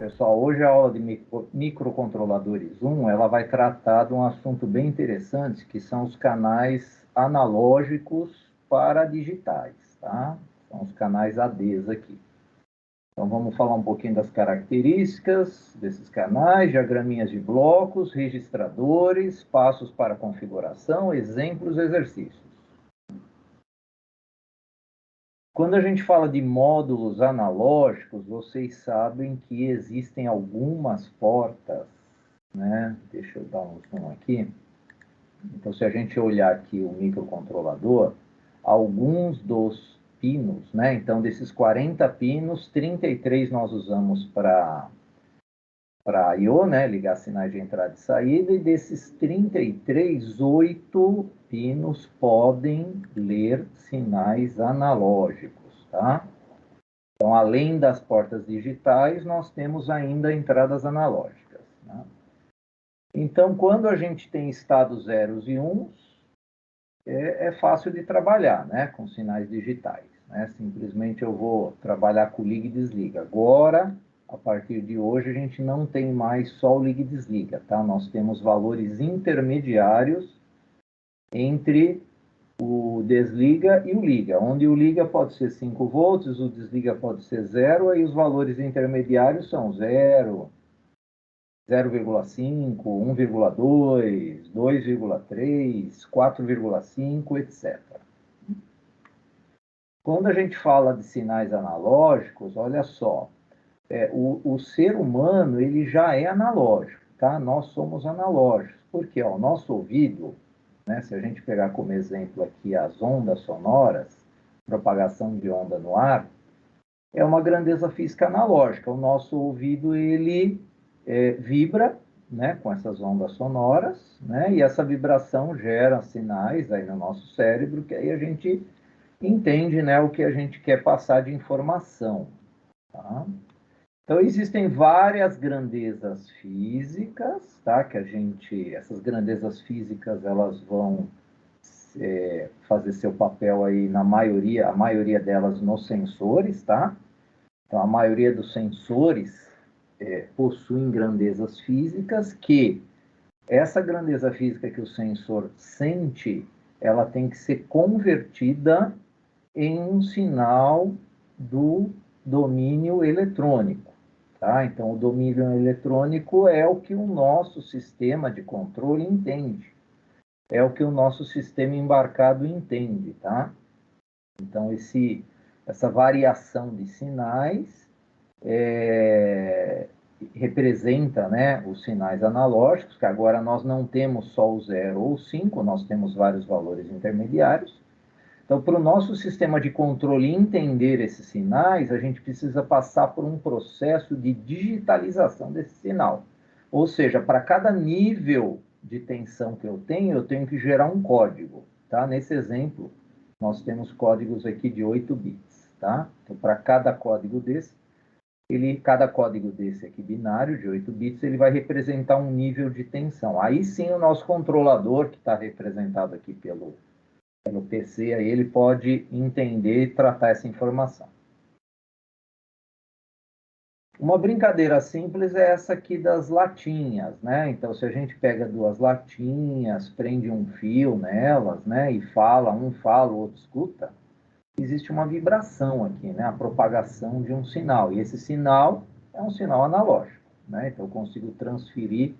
pessoal, hoje a aula de microcontroladores 1, ela vai tratar de um assunto bem interessante, que são os canais analógicos para digitais, tá? São os canais ADs aqui. Então, vamos falar um pouquinho das características desses canais, diagraminhas de blocos, registradores, passos para configuração, exemplos, exercícios. Quando a gente fala de módulos analógicos, vocês sabem que existem algumas portas, né? Deixa eu dar um zoom aqui. Então, se a gente olhar aqui o microcontrolador, alguns dos pinos, né? Então, desses 40 pinos, 33 nós usamos para I/O, né? Ligar sinais de entrada e saída, e desses 33, 8 pinos podem ler sinais analógicos, tá? Então, além das portas digitais, nós temos ainda entradas analógicas, né? Então, quando a gente tem estados zeros e uns, é fácil de trabalhar, né? Com sinais digitais, né? Simplesmente eu vou trabalhar com liga e desliga. Agora, a partir de hoje, a gente não tem mais só o liga e desliga, tá? Nós temos valores intermediários entre o desliga e o liga, onde o liga pode ser 5 volts, o desliga pode ser 0, aí os valores intermediários são 0, 0,5, 1,2, 2,3, 4,5, etc. Quando a gente fala de sinais analógicos, olha só, o ser humano ele já é analógico, tá? Nós somos analógicos, porque ó, o nosso ouvido, né, se a gente pegar como exemplo aqui as ondas sonoras, propagação de onda no ar, é uma grandeza física analógica. O nosso ouvido ele vibra, né, com essas ondas sonoras, né, e essa vibração gera sinais aí no nosso cérebro, que aí a gente entende, né, o que a gente quer passar de informação, tá? Então, existem várias grandezas físicas, tá? Essas grandezas físicas, elas vão fazer seu papel aí a maioria delas nos sensores, tá? Então, a maioria dos sensores possuem grandezas físicas que essa grandeza física que o sensor sente, ela tem que ser convertida em um sinal do domínio eletrônico, tá? Então, o domínio eletrônico é o que o nosso sistema de controle entende, é o que o nosso sistema embarcado entende, tá? Então, essa variação de sinais representa, né, os sinais analógicos, que agora nós não temos só o 0 ou o 5, nós temos vários valores intermediários. Então, para o nosso sistema de controle entender esses sinais, a gente precisa passar por um processo de digitalização desse sinal. Ou seja, para cada nível de tensão que eu tenho que gerar um código, tá? Nesse exemplo, nós temos códigos aqui de 8 bits, tá? Então, para cada código desse, cada código desse aqui binário, de 8 bits, ele vai representar um nível de tensão. Aí sim, o nosso controlador, que está representado aqui pelo PC, aí ele pode entender e tratar essa informação. Uma brincadeira simples é essa aqui das latinhas, né? Então, se a gente pega duas latinhas, prende um fio nelas, né? E um fala, o outro escuta, existe uma vibração aqui, né? A propagação de um sinal. E esse sinal é um sinal analógico, né? Então, eu consigo transferir,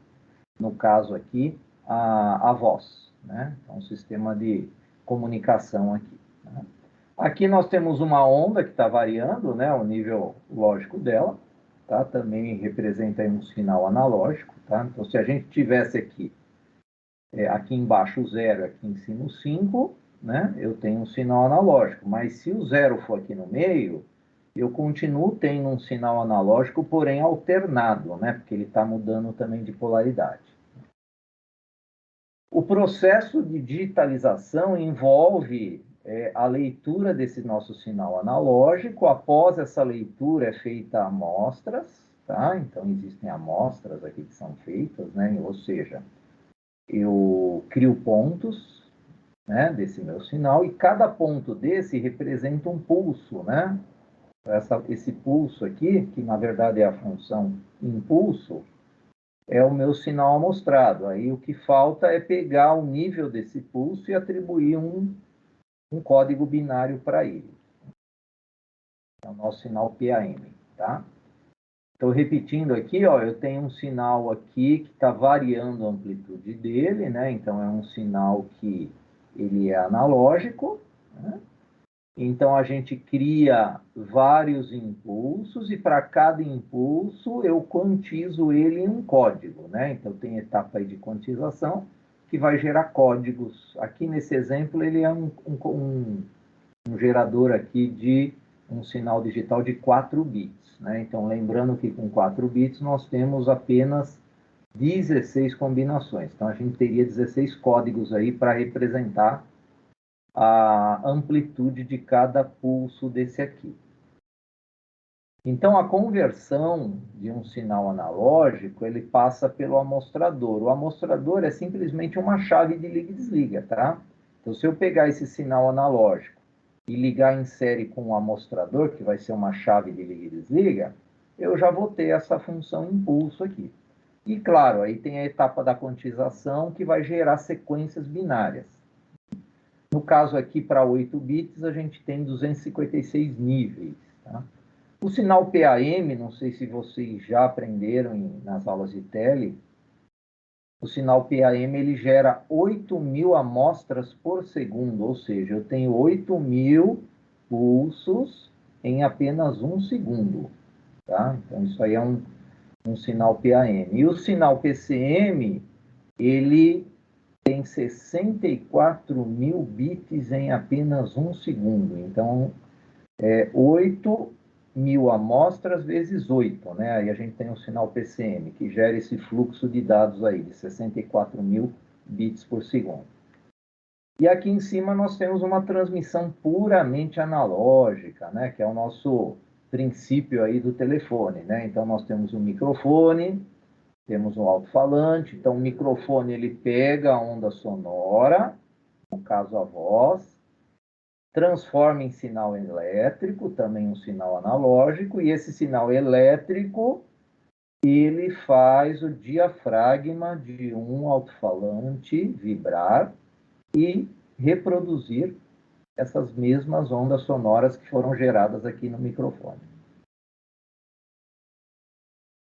no caso aqui, a voz, né? Então, um sistema de comunicação aqui, né? Aqui nós temos uma onda que está variando, né? O nível lógico dela, tá? Também representa um sinal analógico, tá? Então, se a gente tivesse aqui embaixo o 0, aqui em cima o 5, né? Eu tenho um sinal analógico, mas se o 0 for aqui no meio, eu continuo tendo um sinal analógico, porém alternado, né? Porque ele está mudando também de polaridade. O processo de digitalização envolve a leitura desse nosso sinal analógico. Após essa leitura é feita amostras, tá? Então, existem amostras aqui que são feitas, né? Ou seja, eu crio pontos, né, desse meu sinal, e cada ponto desse representa um pulso, né? Esse pulso aqui, que na verdade é a função impulso, é o meu sinal amostrado. Aí o que falta é pegar o nível desse pulso e atribuir um código binário para ele. É o nosso sinal PAM, tá? Estou repetindo aqui, ó, eu tenho um sinal aqui que está variando a amplitude dele, né? Então, é um sinal que ele é analógico, né? Então, a gente cria vários impulsos e para cada impulso eu quantizo ele em um código, né? Então, tem etapa aí de quantização que vai gerar códigos. Aqui nesse exemplo, ele é um gerador aqui de um sinal digital de 4 bits, né? Então, lembrando que com 4 bits nós temos apenas 16 combinações. Então, a gente teria 16 códigos aí para representar a amplitude de cada pulso desse aqui. Então, a conversão de um sinal analógico, ele passa pelo amostrador. O amostrador é simplesmente uma chave de liga e desliga, tá? Então, se eu pegar esse sinal analógico e ligar em série com o amostrador, que vai ser uma chave de liga e desliga, eu já vou ter essa função impulso aqui. E, claro, aí tem a etapa da quantização, que vai gerar sequências binárias. No caso aqui, para 8 bits, a gente tem 256 níveis. Tá? O sinal PAM, não sei se vocês já aprenderam nas aulas de tele, o sinal PAM ele gera 8.000 amostras por segundo, ou seja, eu tenho 8.000 pulsos em apenas um segundo. Tá? Então, isso aí é um sinal PAM. E o sinal PCM, ele tem 64.000 bits em apenas um segundo. Então, 8.000 amostras vezes 8, né? Aí a gente tem o sinal PCM, que gera esse fluxo de dados aí, de 64.000 bits por segundo. E aqui em cima nós temos uma transmissão puramente analógica, né? Que é o nosso princípio aí do telefone, né? Então, nós temos um microfone, temos um alto-falante. Então, o microfone ele pega a onda sonora, no caso a voz, transforma em sinal elétrico, também um sinal analógico, e esse sinal elétrico ele faz o diafragma de um alto-falante vibrar e reproduzir essas mesmas ondas sonoras que foram geradas aqui no microfone.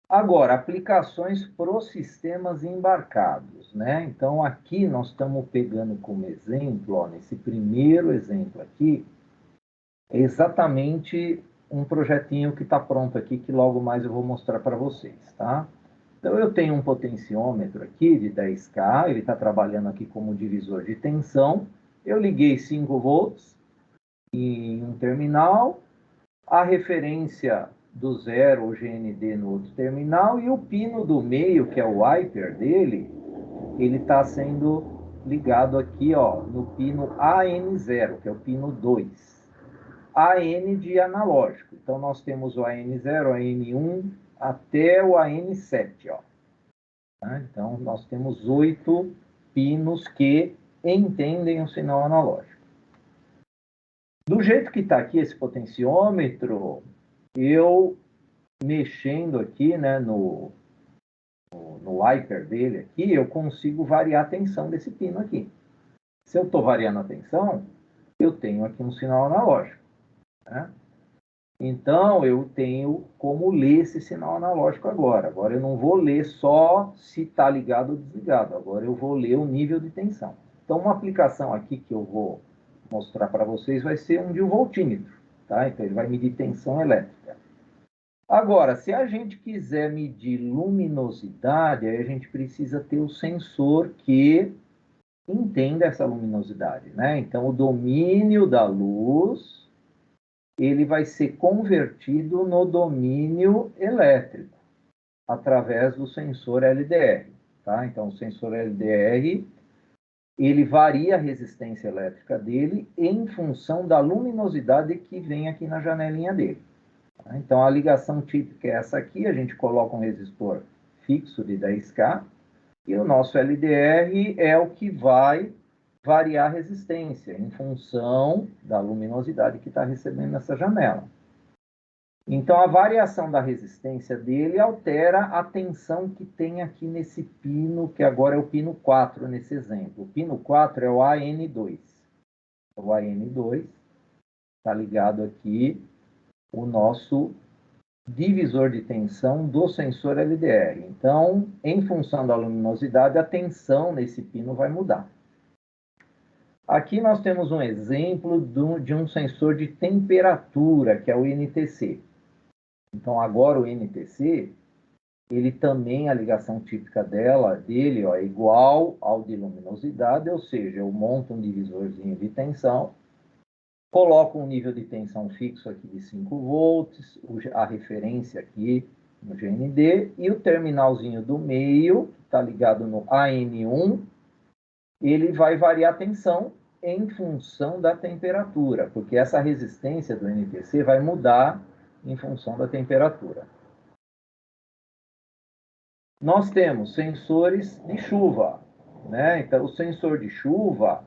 Agora, aplicações para os sistemas embarcados, né? Então, aqui nós estamos pegando como exemplo, ó, nesse primeiro exemplo aqui, é exatamente um projetinho que está pronto aqui, que logo mais eu vou mostrar para vocês, tá? Então, eu tenho um potenciômetro aqui de 10K, ele está trabalhando aqui como divisor de tensão. Eu liguei 5 volts em um terminal, a referência do zero, o GND, no outro terminal, e o pino do meio, que é o wiper dele, ele está sendo ligado aqui, ó, no pino AN0, que é o pino 2. AN de analógico. Então, nós temos o AN0, AN1, até o AN7, ó. Tá? Então, nós temos 8 pinos que entendem o sinal analógico. Do jeito que está aqui esse potenciômetro, eu mexendo aqui, né, no wiper dele aqui, eu consigo variar a tensão desse pino aqui. Se eu estou variando a tensão, eu tenho aqui um sinal analógico, né? Então, eu tenho como ler esse sinal analógico agora. Agora, eu não vou ler só se está ligado ou desligado. Agora, eu vou ler o nível de tensão. Então, uma aplicação aqui que eu vou mostrar para vocês vai ser um de um voltímetro, tá? Então, ele vai medir tensão elétrica. Agora, se a gente quiser medir luminosidade, aí a gente precisa ter o sensor que entenda essa luminosidade, né? Então, o domínio da luz, ele vai ser convertido no domínio elétrico, através do sensor LDR, tá? Então, o sensor LDR, ele varia a resistência elétrica dele em função da luminosidade que vem aqui na janelinha dele. Então, a ligação típica é essa aqui, a gente coloca um resistor fixo de 10K, e o nosso LDR é o que vai variar a resistência em função da luminosidade que está recebendo nessa janela. Então, a variação da resistência dele altera a tensão que tem aqui nesse pino, que agora é o pino 4, nesse exemplo. O pino 4 é o AN2. O AN2 está ligado aqui o nosso divisor de tensão do sensor LDR. Então, em função da luminosidade, a tensão nesse pino vai mudar. Aqui nós temos um exemplo de um sensor de temperatura, que é o NTC. Então, agora o NTC, ele também, a ligação típica dele é igual ao de luminosidade, ou seja, eu monto um divisorzinho de tensão, coloco um nível de tensão fixo aqui de 5 volts, a referência aqui no GND, e o terminalzinho do meio, que está ligado no AN1, ele vai variar a tensão em função da temperatura, porque essa resistência do NTC vai mudar em função da temperatura. Nós temos sensores de chuva, né? Então, o sensor de chuva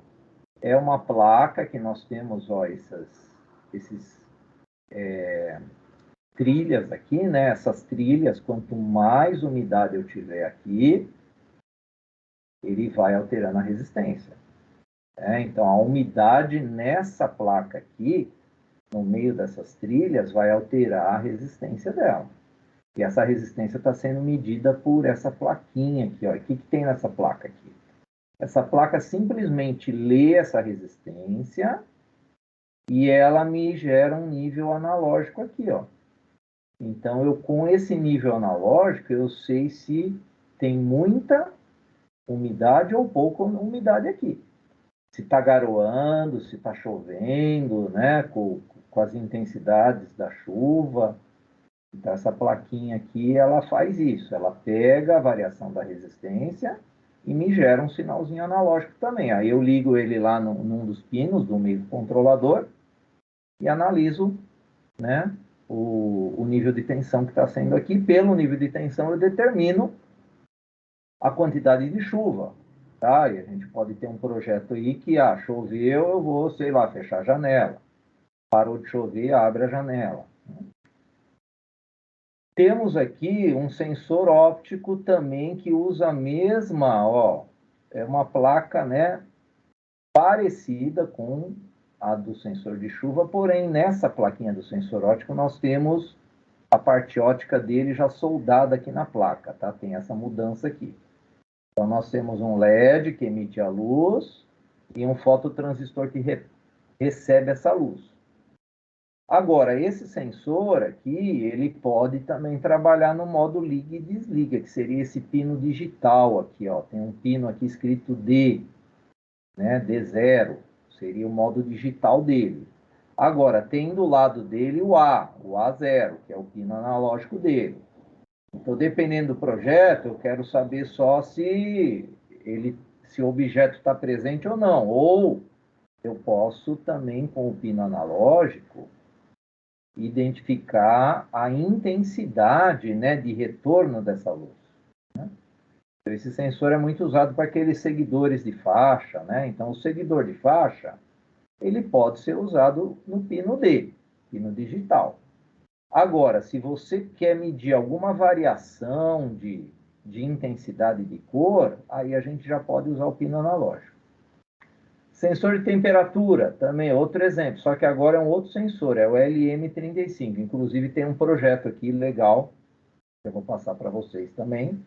é uma placa que nós temos, ó, esses trilhas aqui, né? Essas trilhas, quanto mais umidade eu tiver aqui, ele vai alterando a resistência. Então, a umidade nessa placa aqui, no meio dessas trilhas, vai alterar a resistência dela. E essa resistência está sendo medida por essa plaquinha aqui, ó. O que tem nessa placa aqui? Essa placa simplesmente lê essa resistência e ela me gera um nível analógico aqui, ó. Então, eu com esse nível analógico, eu sei se tem muita umidade ou pouca umidade aqui. Se está garoando, se está chovendo, né, com as intensidades da chuva. Então, essa plaquinha aqui, ela faz isso. Ela pega a variação da resistência e me gera um sinalzinho analógico também. Aí eu ligo ele lá num dos pinos do microcontrolador e analiso, né, o nível de tensão que está sendo aqui. Pelo nível de tensão, eu determino a quantidade de chuva. Tá? E a gente pode ter um projeto aí que, choveu, eu vou, sei lá, fechar a janela. Parou de chover, abre a janela. Temos aqui um sensor óptico também que usa a mesma, ó, é uma placa, né, parecida com a do sensor de chuva, porém nessa plaquinha do sensor óptico nós temos a parte óptica dele já soldada aqui na placa, tá? Tem essa mudança aqui. Então nós temos um LED que emite a luz e um fototransistor que recebe essa luz. Agora, esse sensor aqui, ele pode também trabalhar no modo liga e desliga, que seria esse pino digital aqui, ó. Tem um pino aqui escrito D, né, D0, seria o modo digital dele. Agora, tem do lado dele o A0, que é o pino analógico dele. Então, dependendo do projeto, eu quero saber só se o objeto está presente ou não. Ou eu posso também, com o pino analógico, identificar a intensidade, né, de retorno dessa luz. Né? Então, esse sensor é muito usado para aqueles seguidores de faixa, né? Então, o seguidor de faixa, ele pode ser usado no pino D, pino digital. Agora, se você quer medir alguma variação de intensidade de cor, aí a gente já pode usar o pino analógico. Sensor de temperatura, também é outro exemplo, só que agora é um outro sensor, é o LM35. Inclusive tem um projeto aqui legal, que eu vou passar para vocês também,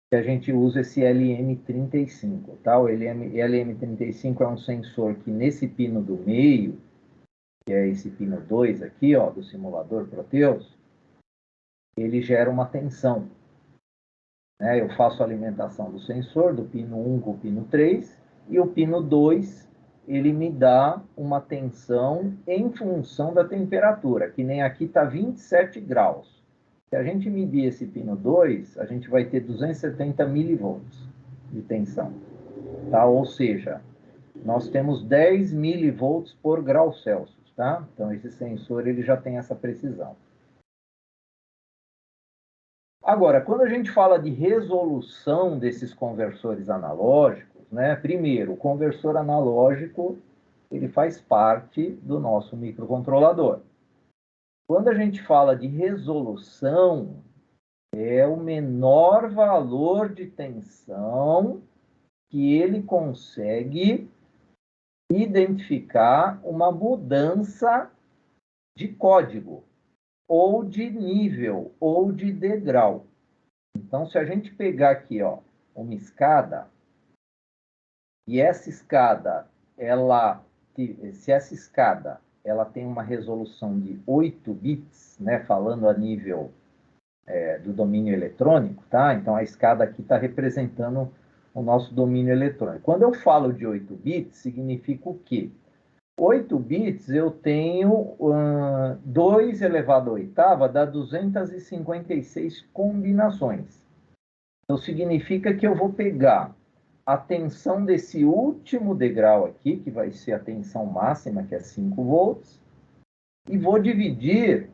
que a gente usa esse LM35. Tá? O LM35 é um sensor que nesse pino do meio, que é esse pino 2 aqui, ó, do simulador Proteus, ele gera uma tensão. Né? Eu faço a alimentação do sensor, do pino 1 com o pino 3, e o pino 2, ele me dá uma tensão em função da temperatura, que nem aqui está 27 graus. Se a gente medir esse pino 2, a gente vai ter 270 milivolts de tensão. Tá? Ou seja, nós temos 10 milivolts por grau Celsius. Tá? Então, esse sensor ele já tem essa precisão. Agora, quando a gente fala de resolução desses conversores analógicos, né? Primeiro, o conversor analógico, ele faz parte do nosso microcontrolador. Quando a gente fala de resolução, é o menor valor de tensão que ele consegue identificar uma mudança de código, ou de nível, ou de degrau. Então, se a gente pegar aqui, ó, uma escada, e essa escada, se essa escada ela tem uma resolução de 8 bits, né, falando a nível do domínio eletrônico, tá? Então, a escada aqui está representando o nosso domínio eletrônico. Quando eu falo de 8 bits, significa o quê? 8 bits eu tenho 2 elevado à oitava dá 256 combinações. Então, significa que eu vou pegar a tensão desse último degrau aqui, que vai ser a tensão máxima, que é 5 volts, e vou dividir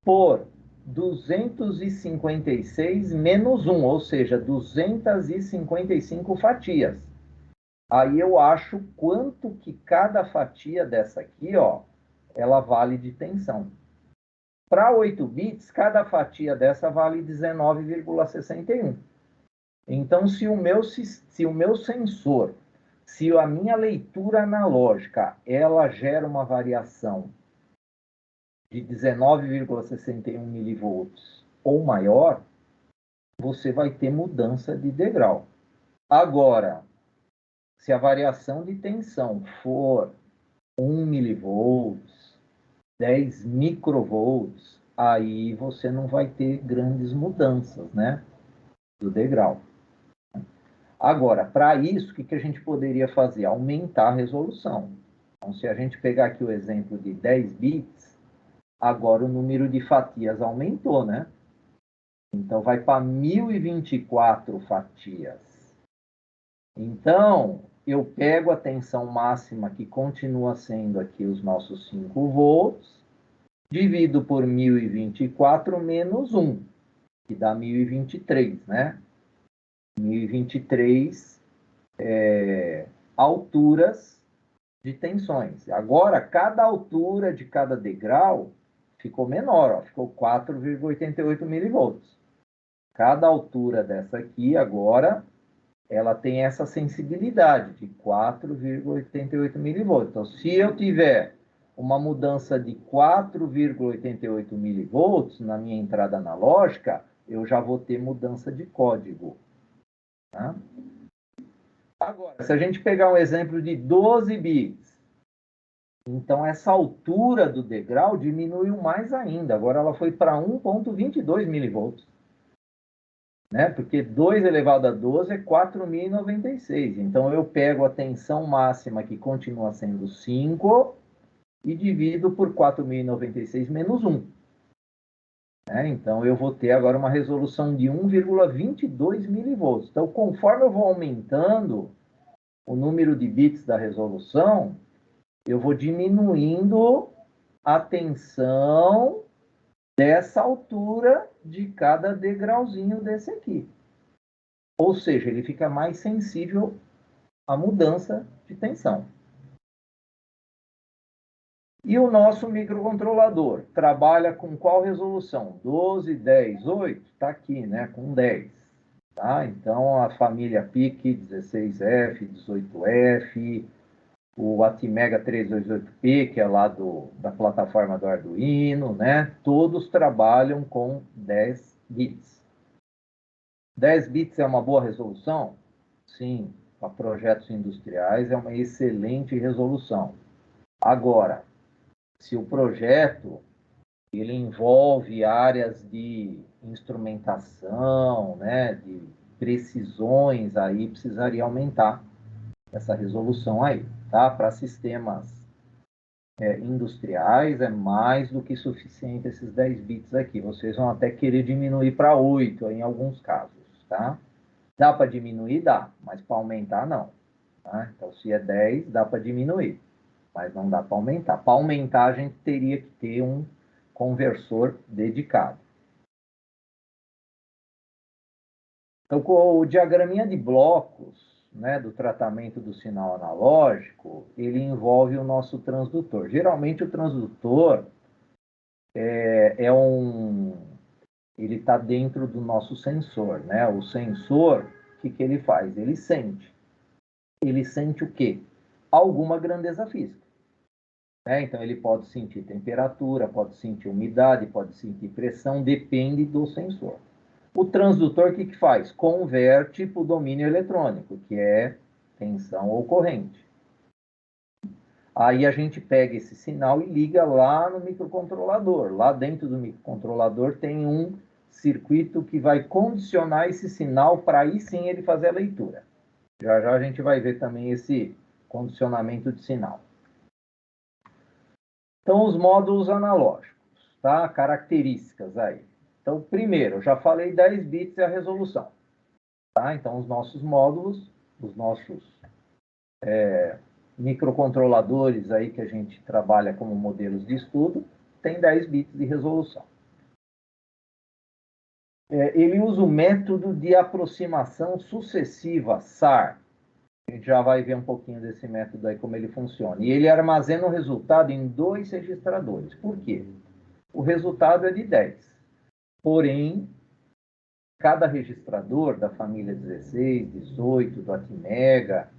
por 256 menos 1, ou seja, 255 fatias. Aí eu acho quanto que cada fatia dessa aqui, ó, ela vale de tensão. Para 8 bits, cada fatia dessa vale 19,61. Então, se o meu sensor, se a minha leitura analógica, ela gera uma variação de 19,61 milivolts ou maior, você vai ter mudança de degrau. Agora, se a variação de tensão for 1 milivolts, 10 microvolts, aí você não vai ter grandes mudanças, né, do degrau. Agora, para isso, o que a gente poderia fazer? Aumentar a resolução. Então, se a gente pegar aqui o exemplo de 10 bits, agora o número de fatias aumentou, né? Então, vai para 1024 fatias. Então, eu pego a tensão máxima, que continua sendo aqui os nossos 5 volts, divido por 1024 menos 1, que dá 1023, né? 1023 alturas de tensões. Agora, cada altura de cada degrau ficou menor, ó, ficou 4,88 milivolts. Cada altura dessa aqui, agora, ela tem essa sensibilidade de 4,88 milivolts. Então, se eu tiver uma mudança de 4,88 milivolts na minha entrada analógica, eu já vou ter mudança de código. Tá? Agora, se a gente pegar um exemplo de 12 bits, então essa altura do degrau diminuiu mais ainda. Agora ela foi para 1,22 milivolts. Né? Porque 2 elevado a 12 é 4.096. Então, eu pego a tensão máxima, que continua sendo 5, e divido por 4.096 menos 1. Né? Então, eu vou ter agora uma resolução de 1,22 milivolts. Então, conforme eu vou aumentando o número de bits da resolução, eu vou diminuindo a tensão dessa altura de cada degrauzinho desse aqui. Ou seja, ele fica mais sensível à mudança de tensão. E o nosso microcontrolador trabalha com qual resolução? 12, 10, 8? Está aqui, né? Com 10. Tá? Então, a família PIC 16F, 18F, o Atmega 328P, que é lá da plataforma do Arduino, né? Todos trabalham com 10 bits. 10 bits é uma boa resolução? Sim, para projetos industriais é uma excelente resolução. Agora, se o projeto ele envolve áreas de instrumentação, né, de precisões, aí precisaria aumentar essa resolução aí, tá? Para sistemas industriais é mais do que suficiente esses 10 bits aqui. Vocês vão até querer diminuir para 8 em alguns casos, tá? Dá para diminuir? Dá, mas para aumentar, não. Tá? Então, se é 10, dá para diminuir, mas não dá para aumentar. Para aumentar, a gente teria que ter um conversor dedicado. Então, com o diagraminha de blocos, né, do tratamento do sinal analógico, ele envolve o nosso transdutor. Geralmente, o transdutor Ele está dentro do nosso sensor, né? O sensor, o que ele faz? Ele sente. Ele sente o quê? Alguma grandeza física. Então, ele pode sentir temperatura, pode sentir umidade, pode sentir pressão, depende do sensor. O transdutor, o que faz? Converte para o domínio eletrônico, que é tensão ou corrente. Aí a gente pega esse sinal e liga lá no microcontrolador. Lá dentro do microcontrolador tem um circuito que vai condicionar esse sinal para aí sim ele fazer a leitura. Já já a gente vai ver também esse condicionamento de sinal. Então, os módulos analógicos, tá? Características aí. Então, primeiro, eu já falei 10 bits é a resolução. Tá? Então, os nossos módulos, os nossos microcontroladores aí que a gente trabalha como modelos de estudo, tem 10 bits de resolução. Ele usa o método de aproximação sucessiva, SAR. A gente já vai ver um pouquinho desse método aí, como ele funciona. E ele armazena o resultado em 2 registradores. Por quê? O resultado é de 10. Porém, cada registrador da família 16, 18, do Atmega,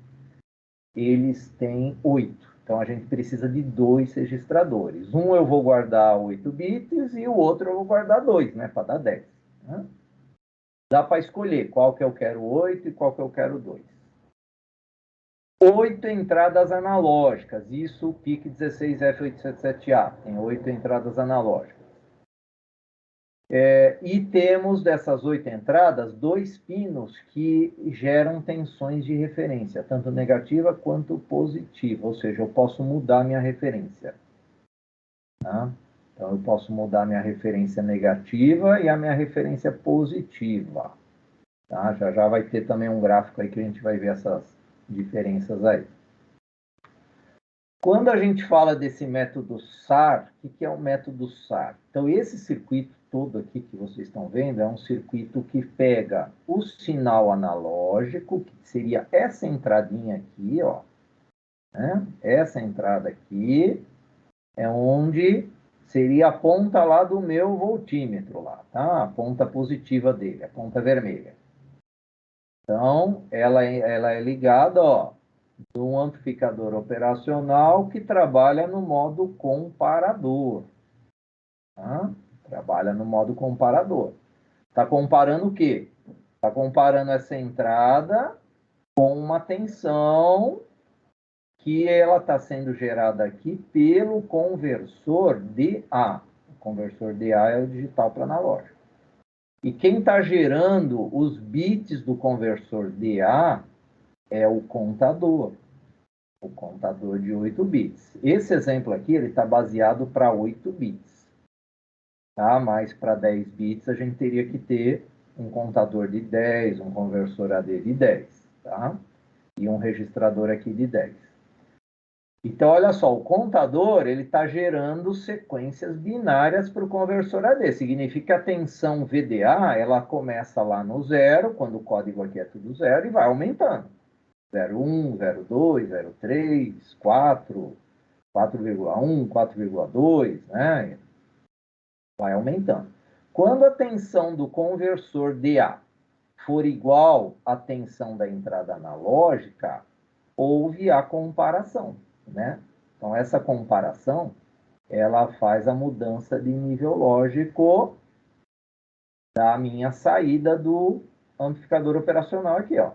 eles têm 8. Então, a gente precisa de 2 registradores. Um eu vou guardar 8 bits e o outro eu vou guardar 2, né? Para dar 10. Né? Dá para escolher qual que eu quero 8 e qual que eu quero 2. 8 entradas analógicas. Isso o PIC16F877A. Tem 8 entradas analógicas. E temos dessas 8 entradas, 2 pinos que geram tensões de referência, tanto negativa quanto positiva, ou seja, eu posso mudar minha referência. Tá? Então, eu posso mudar minha referência negativa e a minha referência positiva. Tá? Já já vai ter também um gráfico aí que a gente vai ver essas diferenças aí. Quando a gente fala desse método SAR, o que é o método SAR? Então, esse circuito todo aqui que vocês estão vendo é um circuito que pega o sinal analógico, que seria essa entradinha aqui, ó. Né? Essa entrada aqui é onde seria a ponta lá do meu voltímetro lá, tá? A ponta positiva dele, a ponta vermelha. Então, ela é ligada, ó, de um amplificador operacional que trabalha no modo comparador. Tá? Trabalha no modo comparador. Está comparando o quê? Está comparando essa entrada com uma tensão que ela está sendo gerada aqui pelo conversor DA. O conversor DA é o digital para analógico. E quem está gerando os bits do conversor DA é o contador. O contador de 8 bits. Esse exemplo aqui ele está baseado para 8 bits. Tá? Mas para 10 bits a gente teria que ter um contador de 10, um conversor AD de 10. Tá? E um registrador aqui de 10. Então, olha só, o contador ele está gerando sequências binárias para o conversor AD. Significa que a tensão VDA ela começa lá no zero, quando o código aqui é tudo zero, e vai aumentando. 0,1, 0,2, 0,3, 4, 4,1, 4,2, né? Vai aumentando. Quando a tensão do conversor DA for igual à tensão da entrada analógica, houve a comparação, né? Então, essa comparação, ela faz a mudança de nível lógico da minha saída do amplificador operacional aqui, ó.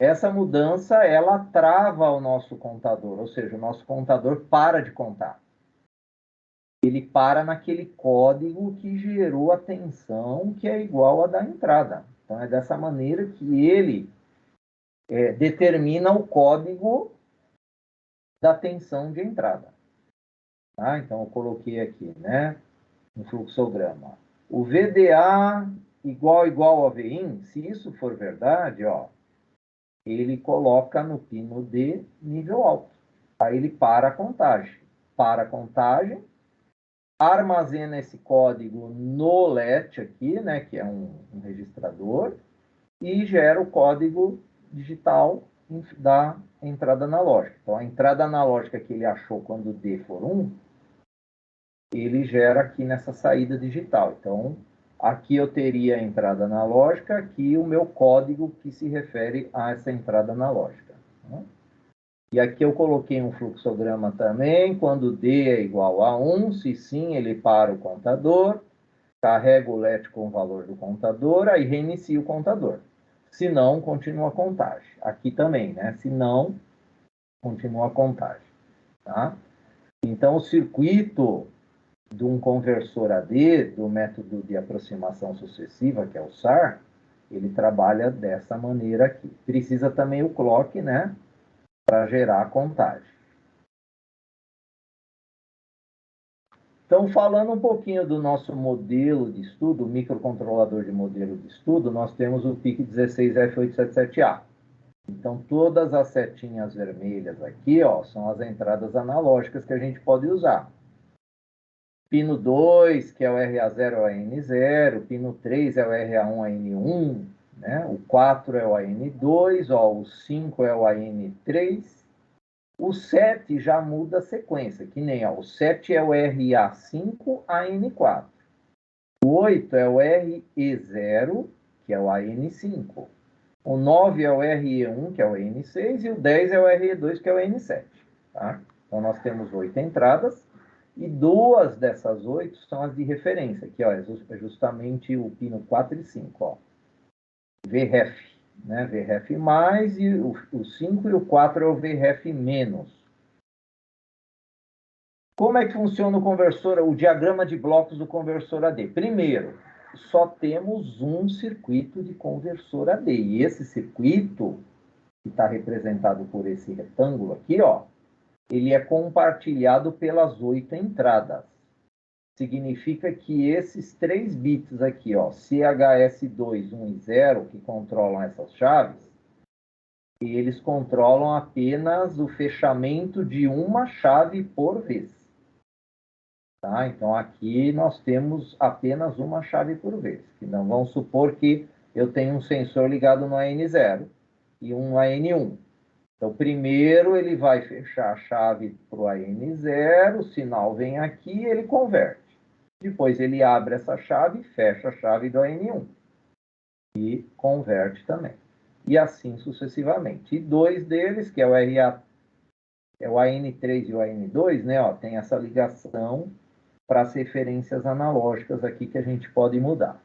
Essa mudança, ela trava o nosso contador, ou seja, o nosso contador para de contar. Ele para naquele código que gerou a tensão que é igual à da entrada. Então, é dessa maneira que ele determina o código da tensão de entrada. Tá? Então, eu coloquei aqui, né, no fluxograma. O VDA igual a VIN, se isso for verdade, ó, ele coloca no pino de nível alto. Aí ele para a contagem. Para a contagem, armazena esse código no LET aqui, né, que é um registrador, e gera o código digital da entrada analógica. Então, a entrada analógica que ele achou quando o D for 1, ele gera aqui nessa saída digital. Então, aqui eu teria a entrada analógica, aqui o meu código que se refere a essa entrada analógica. Né? E aqui eu coloquei um fluxograma também, quando D é igual a 1, se sim, ele para o contador, carrega o LED com o valor do contador, aí reinicia o contador. Se não, continua a contagem. Aqui também, né? Se não, continua a contagem. Tá? Então, o circuito de um conversor AD, do método de aproximação sucessiva, que é o SAR, ele trabalha dessa maneira aqui. Precisa também o clock, né? Para gerar a contagem. Então, falando um pouquinho do nosso modelo de estudo, o microcontrolador de modelo de estudo, nós temos o PIC16F877A. Então, todas as setinhas vermelhas aqui, ó, são as entradas analógicas que a gente pode usar. Pino 2, que é o RA0 é o AN0, pino 3 é o RA1 AN1, né? O 4 é o AN2, ó, o 5 é o AN3, o 7 já muda a sequência, que nem ó, o 7 é o RA5 AN4. O 8 é o RE0, que é o AN5. O 9 é o RE1, que é o AN6, e o 10 é o RE2, que é o AN7. Tá? Então, nós temos 8 entradas, e 2 dessas 8 são as de referência, que ó, é justamente o pino 4 e 5. Ó. VREF, né? VREF mais, e o 5 e o 4 é o VREF menos. Como é que funciona o conversor, o diagrama de blocos do conversor AD? Primeiro, só temos um circuito de conversor AD. E esse circuito, que está representado por esse retângulo aqui, ó, ele é compartilhado pelas 8 entradas. Significa que esses 3 bits aqui, ó, CHS2, 1 e 0, que controlam essas chaves, eles controlam apenas o fechamento de uma chave por vez. Tá? Então, aqui nós temos apenas uma chave por vez. Então, vamos supor que eu tenho um sensor ligado no AN0 e um AN1. Então, primeiro ele vai fechar a chave para o AN0, o sinal vem aqui, ele converte. Depois ele abre essa chave e fecha a chave do AN1. E converte também. E assim sucessivamente. E 2 deles, que é o RA, é o AN3 e o AN2, né, ó, tem essa ligação para as referências analógicas aqui que a gente pode mudar.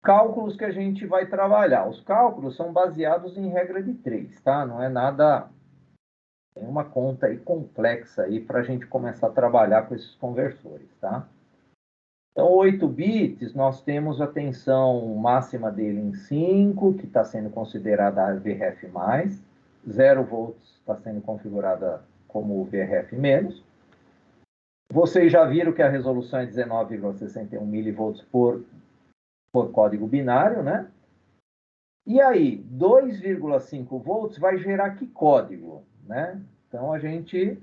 Cálculos que a gente vai trabalhar. Os cálculos são baseados em regra de 3, tá? Não é nada... Tem uma conta aí complexa aí para a gente começar a trabalhar com esses conversores, tá? Então, 8 bits, nós temos a tensão máxima dele em 5, que está sendo considerada a VRF+, 0 volts está sendo configurada como VRF-. Vocês já viram que a resolução é 19,61 milivolts por código binário, né? E aí, 2,5 volts vai gerar que código, né? Então, a gente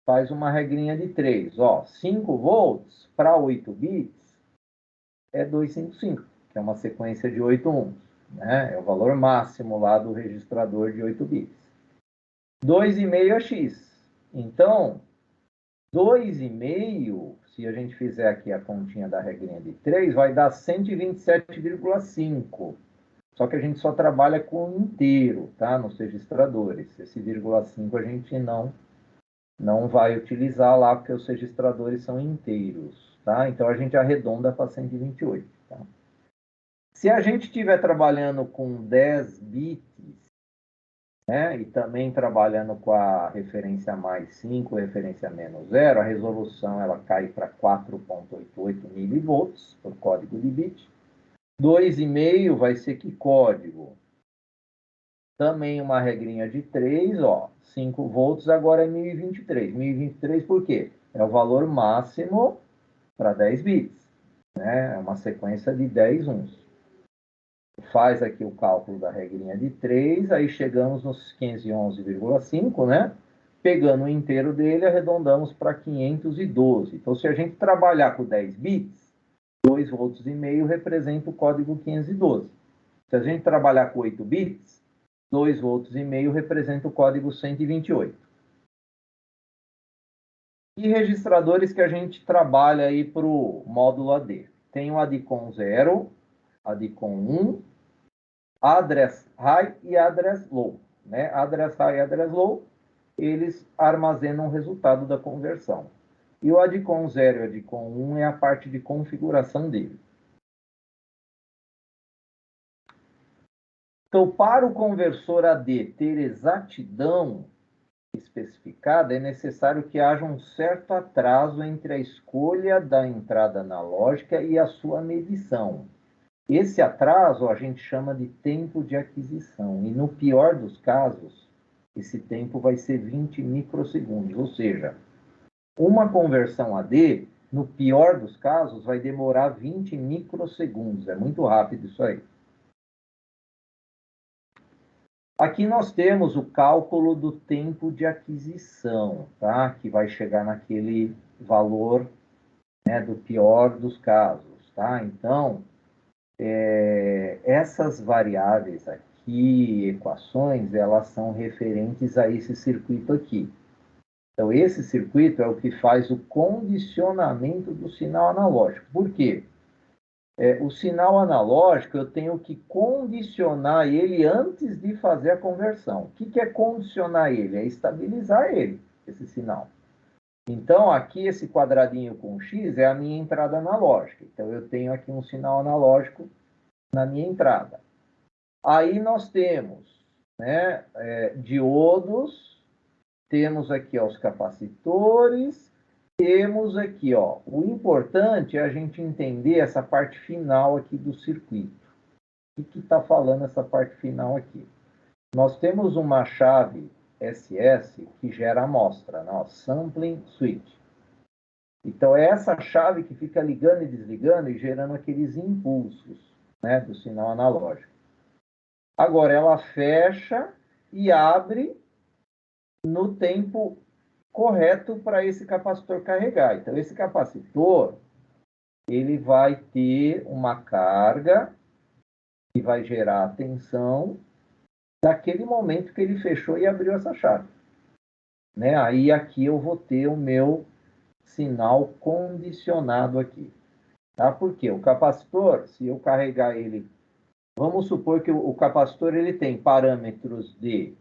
faz uma regrinha de 3. Ó, 5 volts para 8 bits é 255, que é uma sequência de 8 uns. Né? É o valor máximo lá do registrador de 8 bits. 2,5 é X. Então, 2,5, se a gente fizer aqui a continha da regrinha de 3, vai dar 127,5. Só que a gente só trabalha com inteiro, tá? Nos registradores. Esse vírgula 5 a gente não vai utilizar lá, porque os registradores são inteiros, tá? Então, a gente arredonda para 128, tá? Se a gente estiver trabalhando com 10 bits, né, e também trabalhando com a referência mais 5, referência menos 0, a resolução ela cai para 4,88 milivolts por código de bit. 2,5 vai ser que código? Também uma regrinha de 3, ó, 5 volts agora é 1023. 1023 por quê? É o valor máximo para 10 bits, né? É uma sequência de 10 uns. Faz aqui o cálculo da regrinha de 3, aí chegamos nos 511,5, né? Pegando o inteiro dele, arredondamos para 512. Então, se a gente trabalhar com 10 bits, 2 volts e meio representa o código 512. Se a gente trabalhar com 8 bits, 2 volts e meio representa o código 128. E registradores que a gente trabalha aí para o módulo AD. Tem o ADCOM 0, ADCOM 1, Address High e Address Low. Né? Address High e Address Low, eles armazenam o resultado da conversão. E o ADCOM 0 e o ADCOM 1 é a parte de configuração dele. Então, para o conversor AD ter exatidão especificada, é necessário que haja um certo atraso entre a escolha da entrada analógica e a sua medição. Esse atraso a gente chama de tempo de aquisição, e no pior dos casos, esse tempo vai ser 20 microsegundos, ou seja, uma conversão AD, no pior dos casos, vai demorar 20 microsegundos, é muito rápido isso aí. Aqui nós temos o cálculo do tempo de aquisição, tá? Que vai chegar naquele valor, né, do pior dos casos, tá? Então, essas variáveis aqui, equações, elas são referentes a esse circuito aqui. Então, esse circuito é o que faz o condicionamento do sinal analógico. Por quê? O sinal analógico, eu tenho que condicionar ele antes de fazer a conversão. O que é condicionar ele? É estabilizar ele, esse sinal. Então, aqui esse quadradinho com X é a minha entrada analógica. Então, eu tenho aqui um sinal analógico na minha entrada. Aí nós temos, né, diodos, temos aqui ó, os capacitores, temos aqui, ó, o importante é a gente entender essa parte final aqui do circuito. O que está falando essa parte final aqui? Nós temos uma chave SS que gera amostra, né? Sampling switch. Então, é essa chave que fica ligando e desligando e gerando aqueles impulsos, né, do sinal analógico. Agora, ela fecha e abre no tempo correto para esse capacitor carregar. Então, esse capacitor, ele vai ter uma carga que vai gerar tensão naquele momento que ele fechou e abriu essa chave. Né? Aí, aqui eu vou ter o meu sinal condicionado aqui. Tá? Por quê? O capacitor, se eu carregar ele... Vamos supor que o capacitor ele tem parâmetros de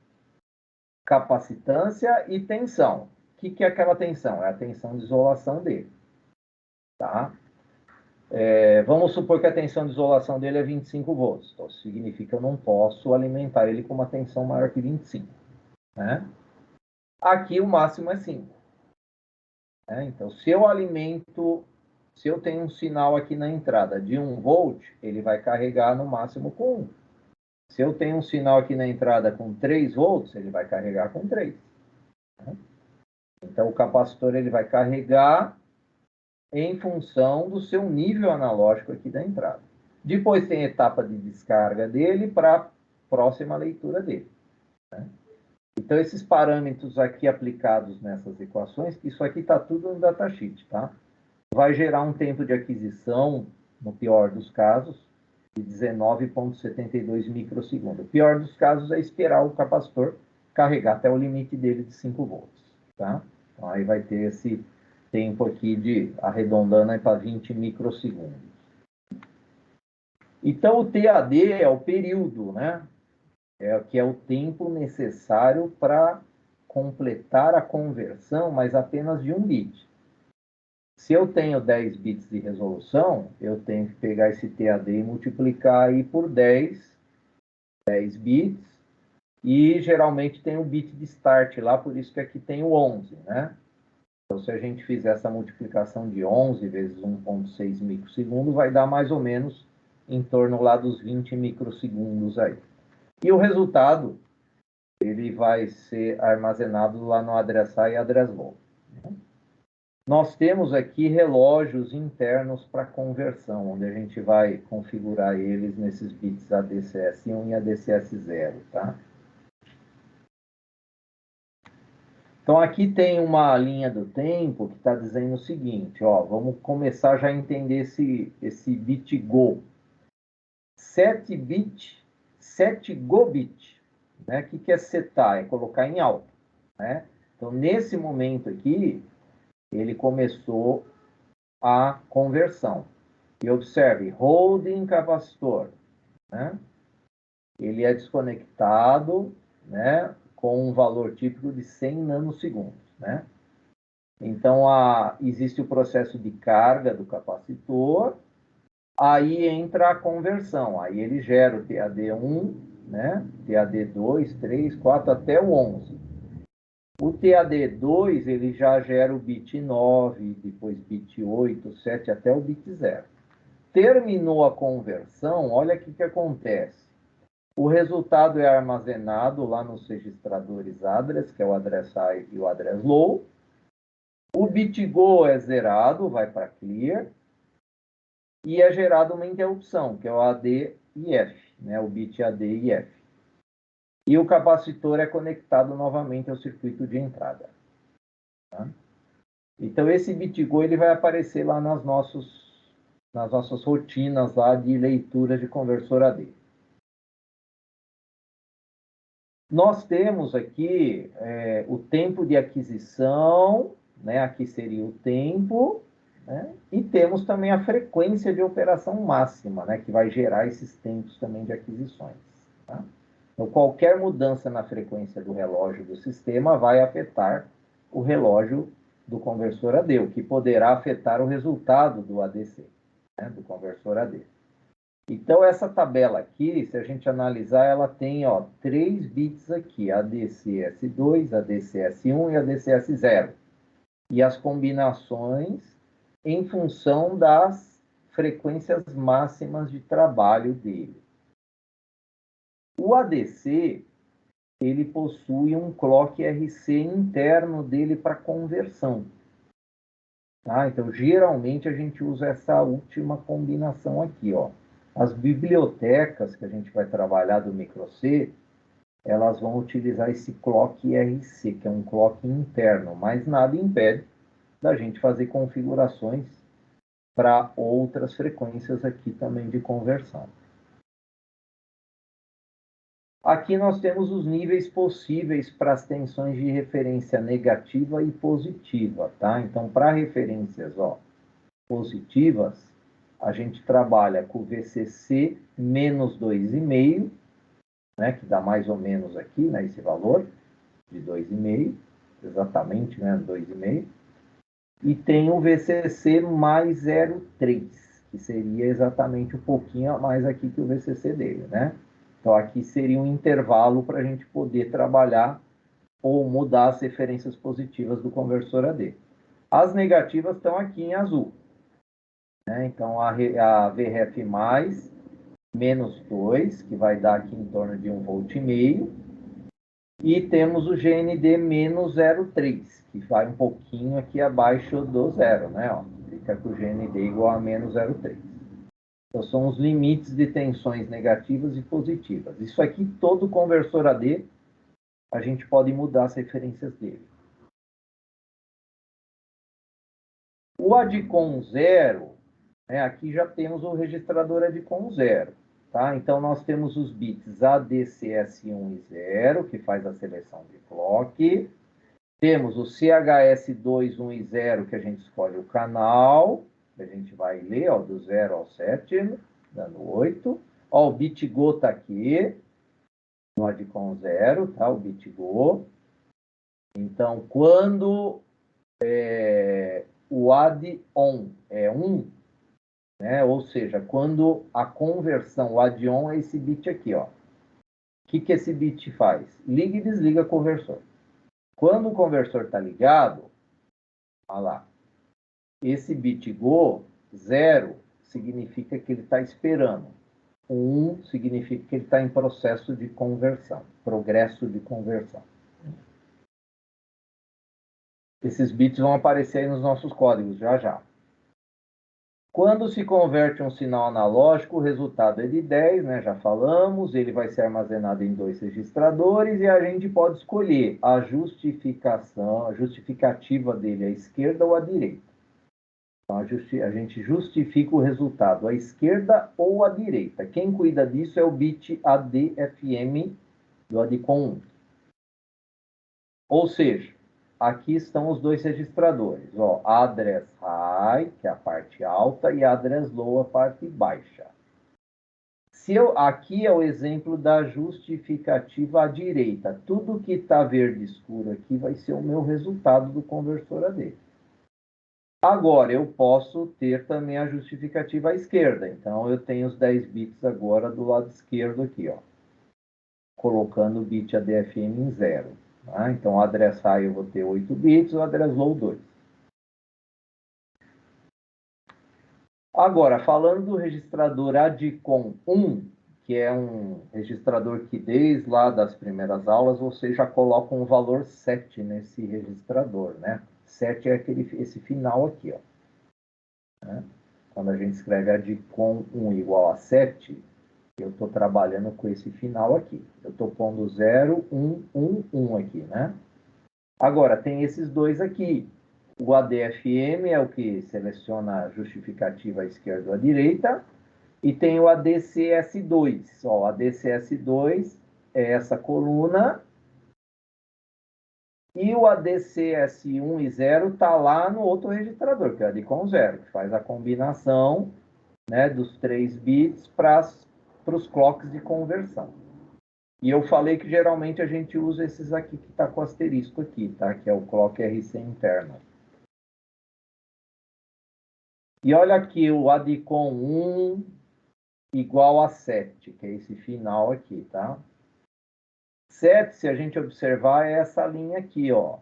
capacitância e tensão. O que é aquela tensão? É a tensão de isolação dele. Tá? Vamos supor que a tensão de isolação dele é 25 volts. Então, significa que eu não posso alimentar ele com uma tensão maior que 25. Né? Aqui o máximo é 5. Né? Então, se eu tenho um sinal aqui na entrada de 1 volt, ele vai carregar no máximo com 1. Se eu tenho um sinal aqui na entrada com 3 volts, ele vai carregar com 3. Né? Então, o capacitor ele vai carregar em função do seu nível analógico aqui da entrada. Depois tem a etapa de descarga dele para a próxima leitura dele. Né? Então, esses parâmetros aqui aplicados nessas equações, isso aqui está tudo no datasheet, tá? Vai gerar um tempo de aquisição, no pior dos casos, de 19,72 microsegundos. O pior dos casos é esperar o capacitor carregar até o limite dele de 5 volts. Tá? Então, aí vai ter esse tempo aqui de arredondando para 20 microsegundos. Então, o TAD é o período, né? Que é o tempo necessário para completar a conversão, mas apenas de 1 bit. Se eu tenho 10 bits de resolução, eu tenho que pegar esse TAD e multiplicar aí por 10 bits, e geralmente tem o bit de start lá, por isso que aqui tem o 11, né? Então, se a gente fizer essa multiplicação de 11 vezes 1,6 microsegundos, vai dar mais ou menos em torno lá dos 20 microsegundos aí. E o resultado, ele vai ser armazenado lá no address high e address low. Nós temos aqui relógios internos para conversão, onde a gente vai configurar eles nesses bits ADCS1 e ADCS0, tá? Então, aqui tem uma linha do tempo que está dizendo o seguinte, ó, vamos começar já a entender esse bit Go. 7 Go bit, né? O que é setar? É colocar em alto, né? Então, nesse momento aqui, ele começou a conversão. E observe, holding capacitor, né? Ele é desconectado, né, com um valor típico de 100 nanosegundos, né? Então, existe o processo de carga do capacitor, aí entra a conversão, aí ele gera o TAD1, né, TAD2, 3, 4, até o 11. O TAD2, ele já gera o bit 9, depois bit 8, 7, até o bit 0. Terminou a conversão, olha o que acontece. O resultado é armazenado lá nos registradores address, que é o address high e o address low. O bit go é zerado, vai para clear. E é gerada uma interrupção, que é o AD e F, né? O bit AD e F. E o capacitor é conectado novamente ao circuito de entrada. Tá? Então, esse bit go ele vai aparecer lá nas nossas rotinas lá de leitura de conversor AD. Nós temos aqui o tempo de aquisição, né? Aqui seria o tempo, né? E temos também a frequência de operação máxima, né? Que vai gerar esses tempos também de aquisições. Tá? Então, qualquer mudança na frequência do relógio do sistema vai afetar o relógio do conversor AD, o que poderá afetar o resultado do ADC, né? Do conversor AD. Então, essa tabela aqui, se a gente analisar, ela tem 3 bits aqui, ADCS2, ADCS1 e ADCS0. E as combinações em função das frequências máximas de trabalho dele. O ADC, ele possui um clock RC interno dele para conversão. Tá? Então, geralmente, a gente usa essa última combinação aqui, As bibliotecas que a gente vai trabalhar do microC, elas vão utilizar esse clock RC, que é um clock interno, mas nada impede da gente fazer configurações para outras frequências aqui também de conversão. Aqui nós temos os níveis possíveis para as tensões de referência negativa e positiva, tá? Então, para referências, positivas, a gente trabalha com o VCC menos 2,5, né, que dá mais ou menos aqui, né, esse valor de 2,5, exatamente, né, 2,5. E tem o VCC mais 0,3, que seria exatamente um pouquinho a mais aqui que o VCC dele, né? Então, aqui seria um intervalo para a gente poder trabalhar ou mudar as referências positivas do conversor AD. As negativas estão aqui em azul. Né? Então, a VRF mais, menos 2, que vai dar aqui em torno de 1,5 V. E temos o GND menos 0,3, que vai um pouquinho aqui abaixo do zero, né? Fica com o GND igual a menos 0,3. Então, são os limites de tensões negativas e positivas. Isso aqui, todo conversor AD, a gente pode mudar as referências dele. O ADCOM 0, né, aqui já temos o registrador ADCOM 0. Tá? Então, nós temos os bits ADCS1 e 0, que faz a seleção de clock. Temos o CHS2, 1 e 0, que a gente escolhe o canal. A gente vai ler, do 0 ao 7, dando 8. O BitGo está aqui, no ADCOM 0, tá? O BitGo. Então, quando o AD-ON é 1, né? Ou seja, quando a conversão, o AD-ON é esse bit aqui, O que esse bit faz? Liga e desliga o conversor. Quando o conversor está ligado, olha lá, esse bit go 0 significa que ele está esperando. O 1 significa que ele está em processo de conversão, progresso de conversão. Esses bits vão aparecer aí nos nossos códigos, já já. Quando se converte um sinal analógico, o resultado é de 10, né? Já falamos, ele vai ser armazenado em 2 registradores e a gente pode escolher a justificativa dele à esquerda ou à direita. Então, a gente justifica o resultado à esquerda ou à direita. Quem cuida disso é o bit ADFM do ADCOM 1. Ou seja, aqui estão os dois registradores, ó, address high, que é a parte alta, e address low, a parte baixa. Aqui é o exemplo da justificativa à direita. Tudo que está verde escuro aqui vai ser o meu resultado do conversor AD. Agora, eu posso ter também a justificativa à esquerda. Então, eu tenho os 10 bits agora do lado esquerdo aqui, ó, colocando o bit ADFM em 0. Tá? Então, o address high eu vou ter 8 bits, o address low 2. Agora, falando do registrador ADCOM 1, que é um registrador que desde lá das primeiras aulas você já coloca um valor 7 nesse registrador, né? 7 é esse final aqui, ó. Né? Quando a gente escreve ADCOM 1 igual a 7, eu estou trabalhando com esse final aqui. Eu estou pondo 0, 1, 1, 1 aqui, né? Agora, tem esses dois aqui. O ADFM é o que seleciona a justificativa à esquerda ou à direita. E tem o ADCS2. Ó, o ADCS2 é essa coluna. E o ADCS1 e 0 está lá no outro registrador, que é o ADCOM 0, que faz a combinação, né, dos 3 bits para os clocks de conversão. E eu falei que geralmente a gente usa esses aqui que está com asterisco aqui, tá? Que é o clock RC interno. E olha aqui o ADCOM 1 igual a 7, que é esse final aqui, tá? 7, se a gente observar, é essa linha aqui, ó.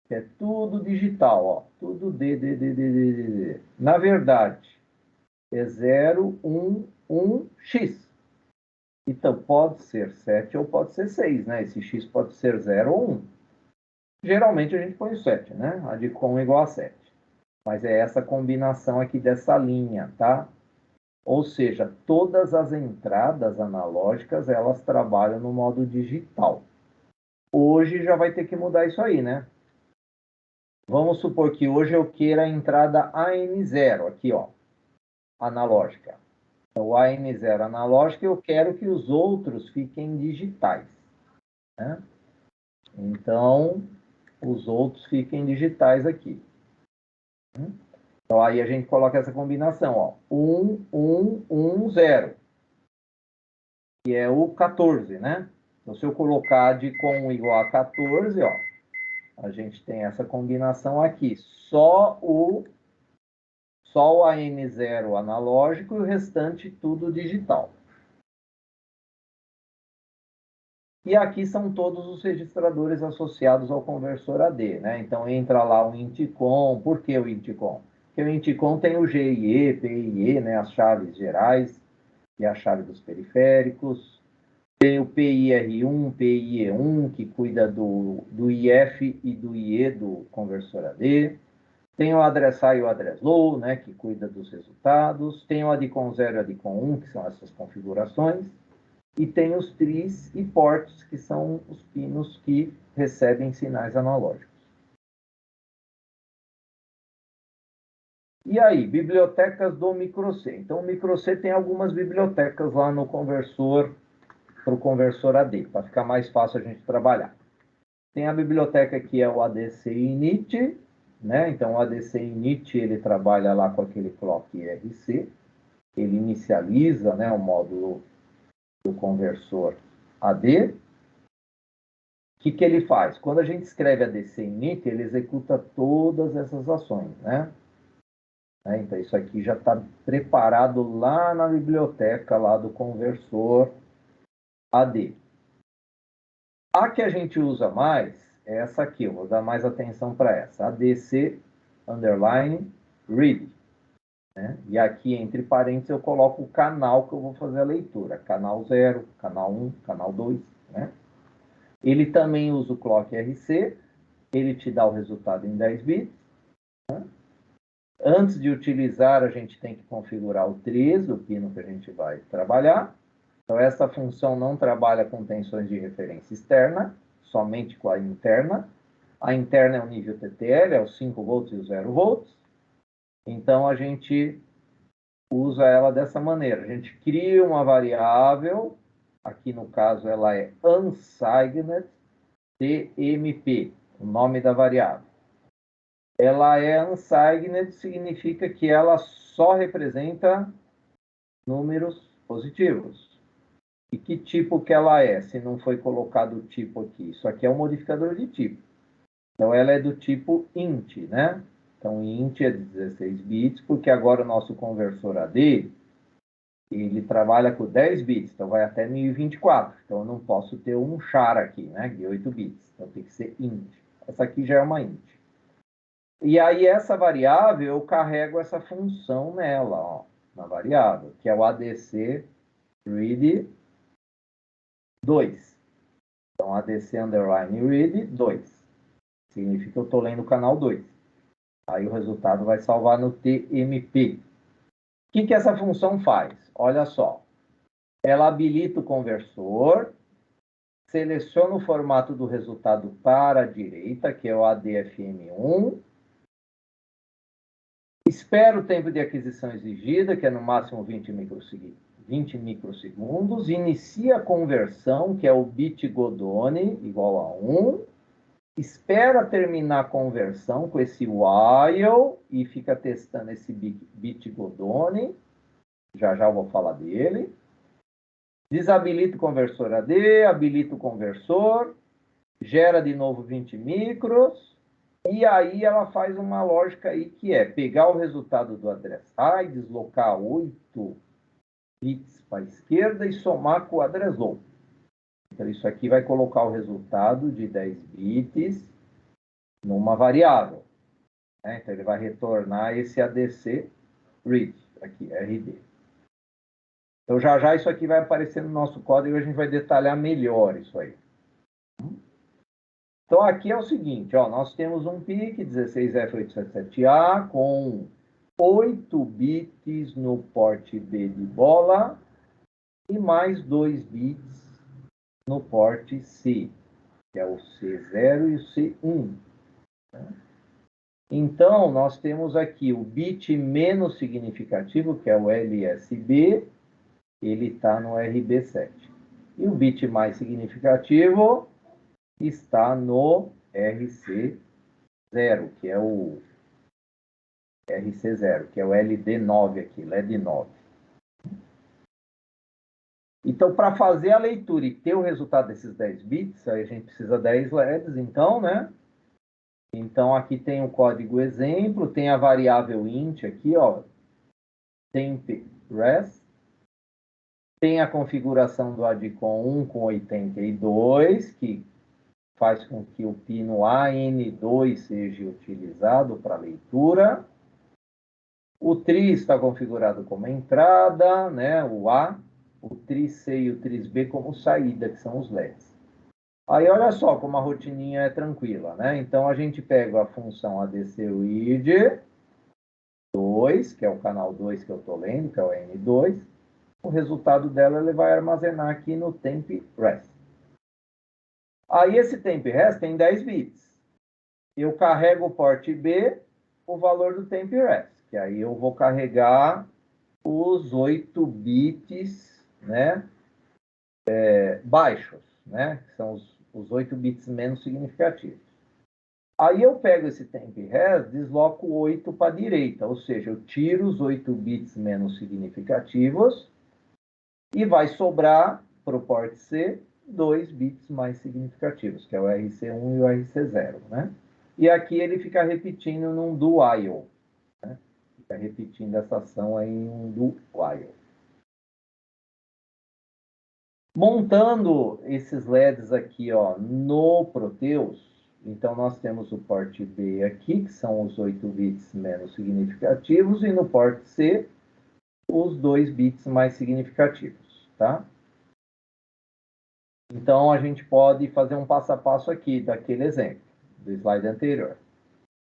Que é tudo digital, ó. Tudo D. Na verdade, é 0, 1, 1, X. Então, pode ser 7 ou pode ser 6, né? Esse X pode ser 0 ou 1. Geralmente a gente põe o 7, né? A de com igual a 7. Mas é essa combinação aqui dessa linha, tá? Ou seja, todas as entradas analógicas, elas trabalham no modo digital. Hoje já vai ter que mudar isso aí, né? Vamos supor que hoje eu queira a entrada AN0, aqui, ó, analógica. Então, o AN0 analógica, eu quero que os outros fiquem digitais, né? Então, os outros fiquem digitais aqui. Então, aí a gente coloca essa combinação, ó, 1, 1, 1, 0, que é o 14, né? Então, se eu colocar de com igual a 14, ó, a gente tem essa combinação aqui. Só o AN0 analógico e o restante tudo digital. E aqui são todos os registradores associados ao conversor AD, né? Então entra lá o Inticom. Por que o Inticom? Porque o Inticom tem o GIE, PIE, né? As chaves gerais e a chave dos periféricos. Tem o PIR1, PIE1, que cuida do IF e do IE do conversor AD. Tem o address high e o address low, né, que cuida dos resultados. Tem o ADCOM 0 e o ADCOM 1, que são essas configurações. E tem os tris e ports, que são os pinos que recebem sinais analógicos. E aí, bibliotecas do microC. Então, o microC tem algumas bibliotecas lá no conversor, para o conversor AD, para ficar mais fácil a gente trabalhar. Tem a biblioteca que é o ADC init, né? Então, o ADC init, ele trabalha lá com aquele clock RC, ele inicializa, né, o módulo do conversor AD. O que ele faz? Quando a gente escreve ADC init, ele executa todas essas ações, né? Então, isso aqui já está preparado lá na biblioteca lá do conversor AD. A que a gente usa mais é essa aqui, eu vou dar mais atenção para essa, ADC underline read. Né? E aqui, entre parênteses, eu coloco o canal que eu vou fazer a leitura. Canal 0, canal 1, canal 2. Né? Ele também usa o clock RC, ele te dá o resultado em 10 bits. Né? Antes de utilizar, a gente tem que configurar o 13, o pino que a gente vai trabalhar. Então, essa função não trabalha com tensões de referência externa, somente com a interna. A interna é o nível TTL, é os 5 volts e os 0 volts. Então, a gente usa ela dessa maneira. A gente cria uma variável, aqui no caso ela é unsigned tmp. o nome da variável. Ela é unsigned, significa que ela só representa números positivos. E que tipo que ela é, se não foi colocado o tipo aqui? Isso aqui é um modificador de tipo. Então, ela é do tipo int, né? Então, int é de 16 bits, porque agora o nosso conversor AD, ele trabalha com 10 bits, então vai até 1024. Então, eu não posso ter um char aqui, né, de 8 bits. Então, tem que ser int. Essa aqui já é uma int. E aí, essa variável, eu carrego essa função nela, ó, na variável, que é o ADC read 2. Então, ADC underline read 2. Significa que eu estou lendo o canal 2. Aí o resultado vai salvar no TMP. O que essa função faz? Olha só. Ela habilita o conversor, seleciona o formato do resultado para a direita, que é o ADFM1, espera o tempo de aquisição exigida, que é no máximo 20 microsegundos, inicia a conversão, que é o bit Godone, igual a 1, espera terminar a conversão com esse while e fica testando esse bit Godone. Já eu vou falar dele. Desabilita o conversor AD, habilita o conversor, gera de novo 20 micros, e aí ela faz uma lógica aí que é pegar o resultado do address high, deslocar 8 bits para a esquerda e somar com o address low. Então, isso aqui vai colocar o resultado de 10 bits numa variável. Né? Então, ele vai retornar esse ADC read, aqui, RD. Então, já isso aqui vai aparecer no nosso código e a gente vai detalhar melhor isso aí. Então, aqui é o seguinte, ó, nós temos um PIC 16F877A com 8 bits no porte B de bola e mais 2 bits no porte C, que é o C0 e o C1. Então, nós temos aqui o bit menos significativo, que é o LSB, ele está no RB7. E o bit mais significativo está no RC0, que é o RC0, que é o LD9 aqui, LED9. Então, para fazer a leitura e ter o resultado desses 10 bits, aí a gente precisa 10 LEDs, então, né? Então, aqui tem o código exemplo, tem a variável int aqui, ó, temp_res, tem a configuração do ADCOM 1 com 82, que faz com que o pino AN2 seja utilizado para leitura. O TRI está configurado como entrada, né, o A, o TRI-C e o TRI-B como saída, que são os LEDs. Aí, olha só como a rotininha é tranquila, né? Então, a gente pega a função ADCRead 2, que é o canal 2 que eu estou lendo, que é o N2. O resultado dela ele vai armazenar aqui no temp_res. Aí, esse temp_res tem 10 bits. Eu carrego o porte B, o valor do temp_res, que aí eu vou carregar os 8 bits, né, baixos, né, que são os 8 bits menos significativos. Aí eu pego esse temp_res, desloco 8 para a direita, ou seja, eu tiro os 8 bits menos significativos e vai sobrar para o porte C 2 bits mais significativos, que é o RC1 e o RC0, né? E aqui ele fica repetindo num do while, né? Fica repetindo essa ação aí em um do while. Montando esses LEDs aqui, ó, no Proteus, então nós temos o porte B aqui, que são os 8 bits menos significativos, e no porte C, os 2 bits mais significativos, tá? Então, a gente pode fazer um passo a passo aqui, daquele exemplo, do slide anterior.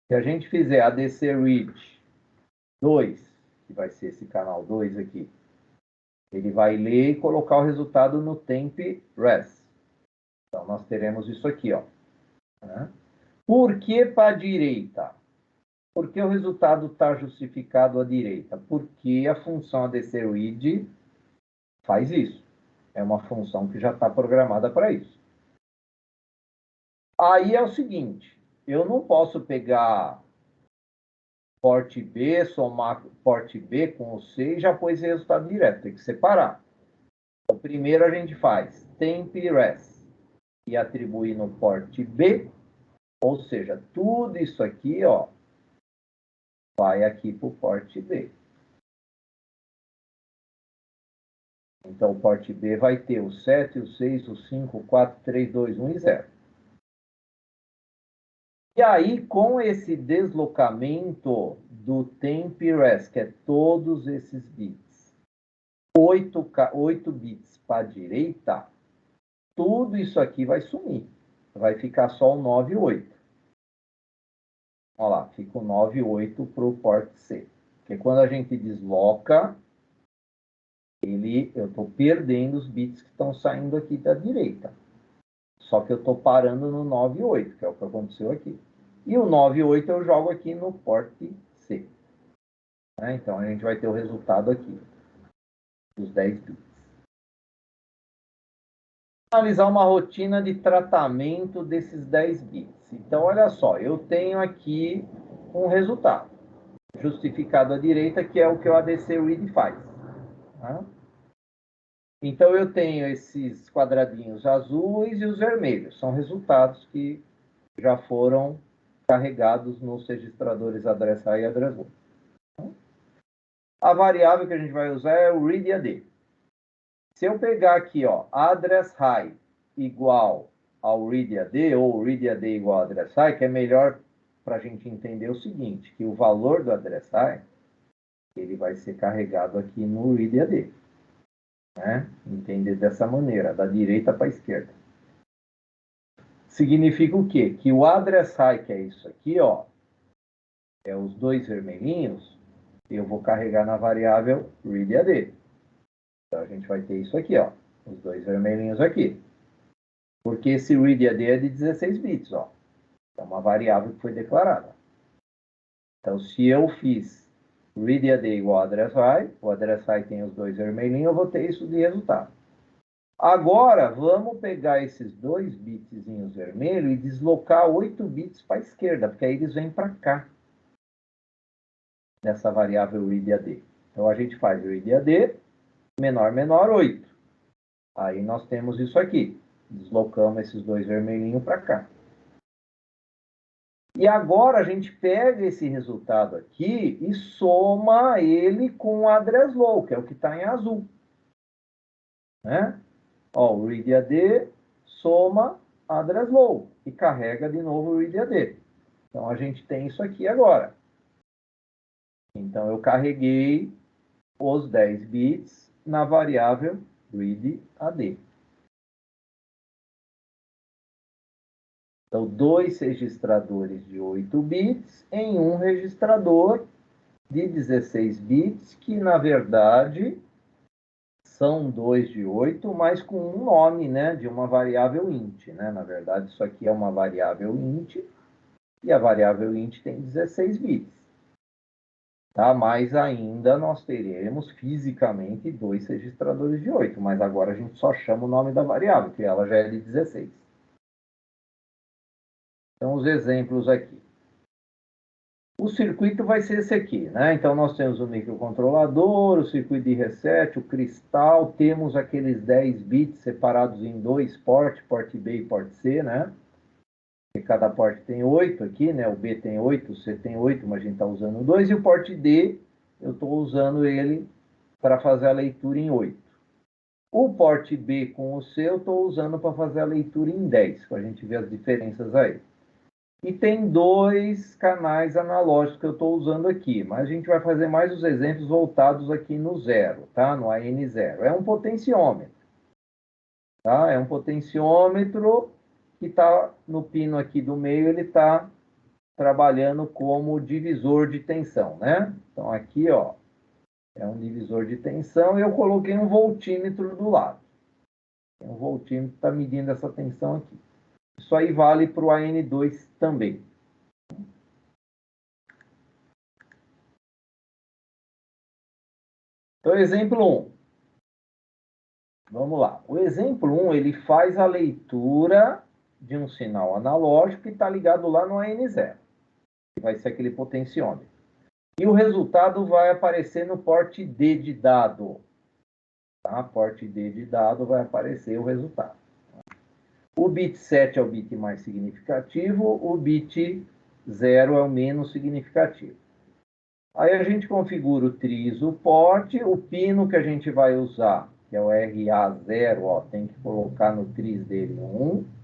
Se a gente fizer ADC Read 2, que vai ser esse canal 2 aqui, ele vai ler e colocar o resultado no temp_res. Então, nós teremos isso aqui, ó. Por que para a direita? Porque o resultado está justificado à direita? Porque a função ADCRead faz isso. É uma função que já está programada para isso. Aí é o seguinte, eu não posso pegar porte B, somar porte B com o C e já pôs esse resultado direto, tem que separar. Então, primeiro a gente faz temp res e atribuir no porte B, ou seja, tudo isso aqui, ó, vai aqui para o porte B. Então, o porte B vai ter o 7, o 6, o 5, o 4, 3, 2, 1 e 0. E aí, com esse deslocamento do temp res, que é todos esses bits, 8 bits para a direita, tudo isso aqui vai sumir. Vai ficar só o 9 e 8. Olha lá, fica o 9 e 8 para o porte C. Porque quando a gente desloca, eu estou perdendo os bits que estão saindo aqui da direita. Só que eu estou parando no 9 e 8, que é o que aconteceu aqui. E o 9 e 8 eu jogo aqui no porte C. Então, a gente vai ter o resultado aqui, dos 10 bits. Analisar uma rotina de tratamento desses 10 bits. Então, olha só, eu tenho aqui um resultado, justificado à direita, que é o que o ADC Read faz. Tá? Então, eu tenho esses quadradinhos azuis e os vermelhos. São resultados que já foram carregados nos registradores address-high e address-low. A variável que a gente vai usar é o readAD. Se eu pegar aqui, ó, address-high igual ao readAD, ou readAD igual ao address-high, que é melhor para a gente entender o seguinte, que o valor do address-high, ele vai ser carregado aqui no readAD. Né? Entender dessa maneira, da direita para a esquerda. Significa o quê? Que o address-high, que é isso aqui, ó, é os dois vermelhinhos, eu vou carregar na variável readAD. Então, a gente vai ter isso aqui, ó, os dois vermelhinhos aqui. Porque esse readAD é de 16 bits, ó. É uma variável que foi declarada. Então, se eu fiz readAD igual a address-high, o address-high tem os dois vermelhinhos, eu vou ter isso de resultado. Agora, vamos pegar esses dois bitzinhos vermelhos e deslocar 8 bits para a esquerda, porque aí eles vêm para cá, nessa variável readAD. Então, a gente faz o readAD, menor, menor, 8. Aí nós temos isso aqui. Deslocamos esses dois vermelhinhos para cá. E agora a gente pega esse resultado aqui e soma ele com o address-low, que é o que está em azul. Né? Ó, o readAD soma address-low e carrega de novo o readAD. Então, a gente tem isso aqui agora. Então, eu carreguei os 10 bits na variável readAD. Então, dois registradores de 8 bits em um registrador de 16 bits, que, na verdade, são dois de 8, mas com um nome, né, de uma variável int. Né? Na verdade, isso aqui é uma variável int, e a variável int tem 16 bits. Tá? Mas ainda nós teremos fisicamente dois registradores de 8, mas agora a gente só chama o nome da variável, que ela já é de 16. Então, os exemplos aqui. O circuito vai ser esse aqui, né? Então, nós temos o microcontrolador, o circuito de reset, o cristal, temos aqueles 10 bits separados em dois portes, porte B e porte C, né? E cada porte tem 8 aqui, né? O B tem 8, o C tem 8, mas a gente está usando 2. E o porte D, eu estou usando ele para fazer a leitura em 8. O porte B com o C, eu estou usando para fazer a leitura em 10, para a gente ver as diferenças aí. E tem dois canais analógicos que eu estou usando aqui, mas a gente vai fazer mais os exemplos voltados aqui no zero, tá? No AN0. É um potenciômetro, tá? É um potenciômetro que está no pino aqui do meio, ele está trabalhando como divisor de tensão, né? Então, aqui, ó, é um divisor de tensão e eu coloquei um voltímetro do lado. Tem um voltímetro que está medindo essa tensão aqui. Isso aí vale para o AN2 também. Então, exemplo 1. Vamos lá. O exemplo 1, ele faz a leitura de um sinal analógico que está ligado lá no AN0, que vai ser aquele potenciômetro. E o resultado vai aparecer no porte D de dado. Tá? Porte D de dado vai aparecer o resultado. O bit 7 é o bit mais significativo, o bit 0 é o menos significativo. Aí a gente configura o tris, o porte, o pino que a gente vai usar, que é o RA0, ó, tem que colocar no tris dele 1.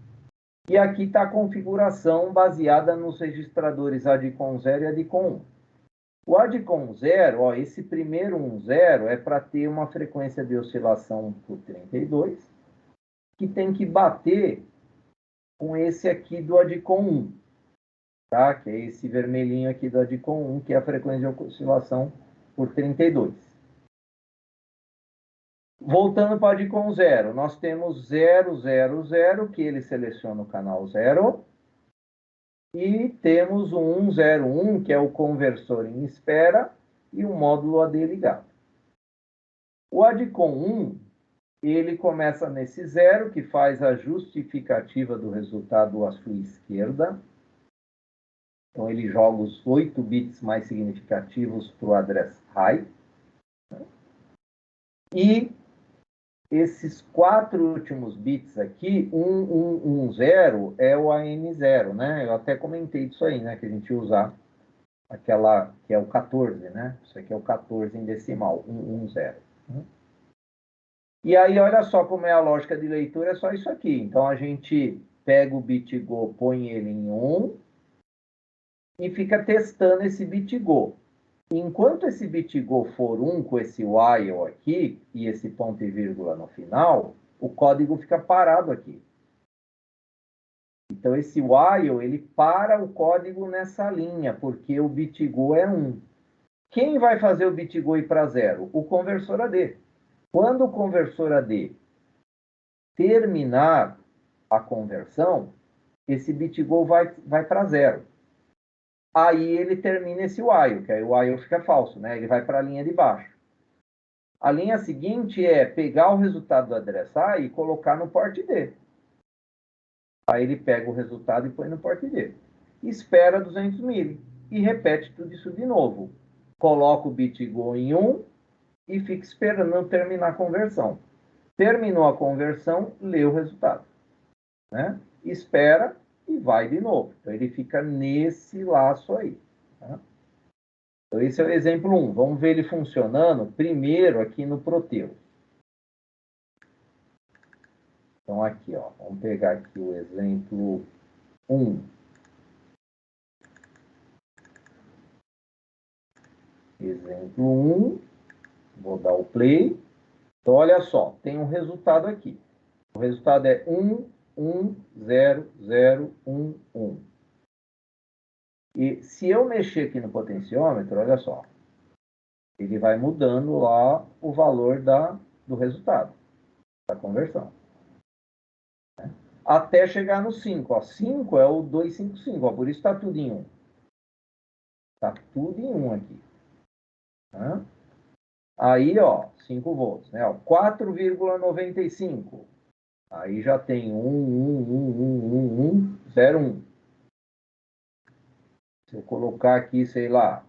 E aqui está a configuração baseada nos registradores ADCOM 0 e ADCOM 1. O ADCOM 0, ó, esse primeiro 10 é para ter uma frequência de oscilação por 32, que tem que bater com esse aqui do ADCOM 1, tá? Que é esse vermelhinho aqui do ADCOM 1, que é a frequência de oscilação por 32. Voltando para o ADCOM 0, nós temos 0, 0, 0, que ele seleciona o canal 0, e temos o 101, que é o conversor em espera, e o módulo AD ligado. O ADCOM 1, ele começa nesse 0, que faz a justificativa do resultado à sua esquerda. Então, ele joga os 8 bits mais significativos para o address high. E esses 4 últimos bits aqui, 1110, é o AN0, né? Eu até comentei disso aí, né? Que a gente usa aquela que é o 14, né? Isso aqui é o 14 em decimal, 110. E aí, olha só como é a lógica de leitura, é só isso aqui. Então, a gente pega o bit Go, põe ele em 1 e fica testando esse bit Go. Enquanto esse bit Go for 1 com esse while aqui e esse ponto e vírgula no final, o código fica parado aqui. Então, esse while, ele para o código nessa linha, porque o bit Go é 1. Quem vai fazer o bit Go ir para 0? O conversor AD. Quando o conversor AD terminar a conversão, esse bit Go vai para 0. Aí ele termina esse while, que aí o while fica falso, né? Ele vai para a linha de baixo. A linha seguinte é pegar o resultado do address A e colocar no porte D. Aí ele pega o resultado e põe no porte D. Espera 200 mili e repete tudo isso de novo. Coloca o bit Go em 1 e fica esperando terminar a conversão. Terminou a conversão, lê o resultado. Né? Espera e vai de novo. Então, ele fica nesse laço aí. Tá? Então, esse é o exemplo 1. Vamos ver ele funcionando primeiro aqui no Proteus. Então, aqui, ó, vamos pegar aqui o exemplo 1. Exemplo 1. Vou dar o play. Então, olha só, tem um resultado aqui. O resultado é 1, 1, 0, 0, 1, 1. E se eu mexer aqui no potenciômetro, olha só, ele vai mudando lá o valor do resultado, da conversão. Até chegar no 5. Ó. 5 é o 255, ó, por isso está tudo em 1. Está tudo em 1 aqui. Tá? Aí, ó, 5 volts. Né? 4,95. Aí já tem 0, 1. Se eu colocar aqui, sei lá,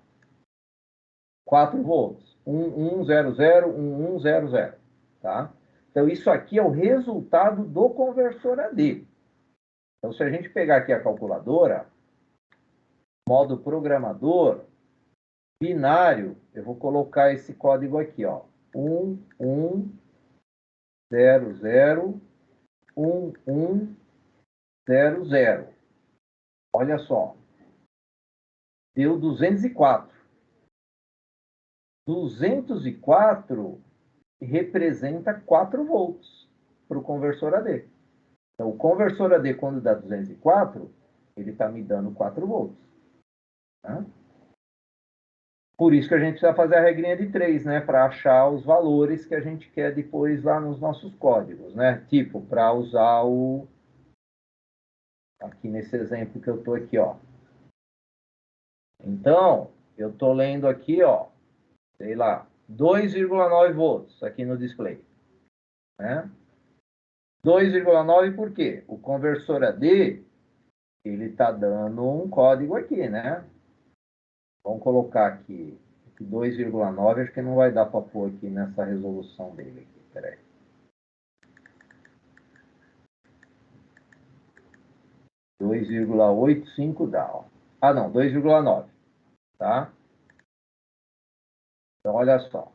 4 volts. 1100, 1100. Tá? Então, isso aqui é o resultado do conversor AD. Então, se a gente pegar aqui a calculadora, modo programador, binário, eu vou colocar esse código aqui, ó. 1100, 1100. Olha só. Deu 204. 204 representa 4 volts para o conversor AD. Então, o conversor AD, quando dá 204, ele está me dando 4 volts. Tá? Por isso que a gente precisa fazer a regrinha de 3, né? Para achar os valores que a gente quer depois lá nos nossos códigos, né? Tipo, para usar o... Aqui nesse exemplo que eu estou aqui, ó. Então, eu estou lendo aqui, ó, sei lá, 2,9 volts aqui no display. Né? 2,9 por quê? O conversor AD, ele está dando um código aqui, né? Vamos colocar aqui 2,9, acho que não vai dar para pôr aqui nessa resolução dele. Aqui. Peraí. 2,85 dá. Ó. Ah, não, 2,9. Tá? Então, olha só.